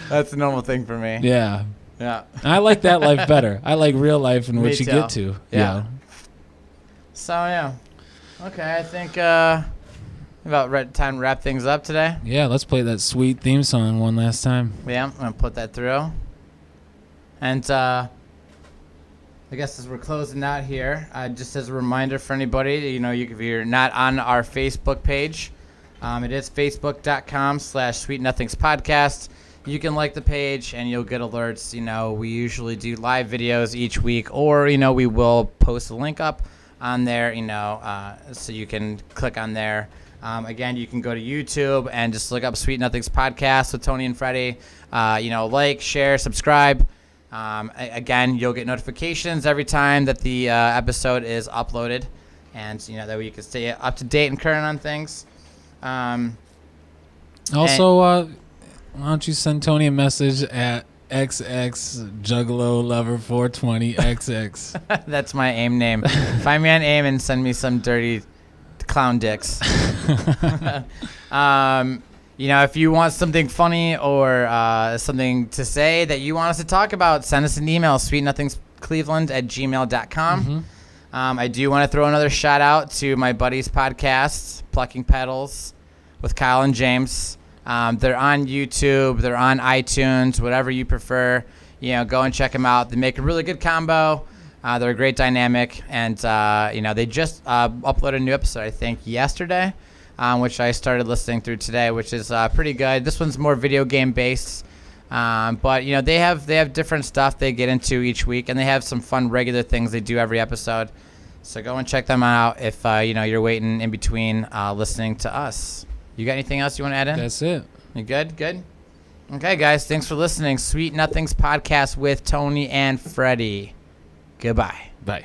That's a normal thing for me. yeah. Yeah. I like that life better. I like real life in Me which you too. get to. Yeah. So, yeah. Okay, I think about time to wrap things up today. Yeah, let's play that sweet theme song one last time. Yeah, I'm going to put that through. And I guess as we're closing out here, just as a reminder for anybody, you know, if you're not on our Facebook page, it is facebook.com/sweetnothingspodcast. You can like the page and you'll get alerts. You know, we usually do live videos each week, or, you know, we will post a link up on there, you know, so you can click on there. Again, you can go to YouTube and just look up Sweet Nothings Podcast with Tony and Freddie. You know, like, share, subscribe. Again, you'll get notifications every time that the episode is uploaded, and, you know, that way you can stay up to date and current on things. Also, why don't you send Tony a message at XX Juggalo Lover 420 XX. That's my AIM name. Find me on AIM and send me some dirty clown dicks. You know, if you want something funny or something to say that you want us to talk about, send us an email, sweetnothingscleveland@gmail.com. Mm-hmm. I do want to throw another shout out to my buddy's podcast, Plucking Petals, with Kyle and James. They're on YouTube, they're on iTunes, whatever you prefer. You know, go and check them out. They make a really good combo. They're a great dynamic, and you know, they just uploaded a new episode, I think, yesterday, which I started listening through today, which is pretty good. This one's more video game based, but you know, they have different stuff they get into each week, and they have some fun regular things they do every episode. So go and check them out if you know, you're waiting in between listening to us. You got anything else you want to add in? That's it. You good? Good? Okay, guys. Thanks for listening. Sweet Nothings Podcast with Tony and Freddie. Goodbye. Bye.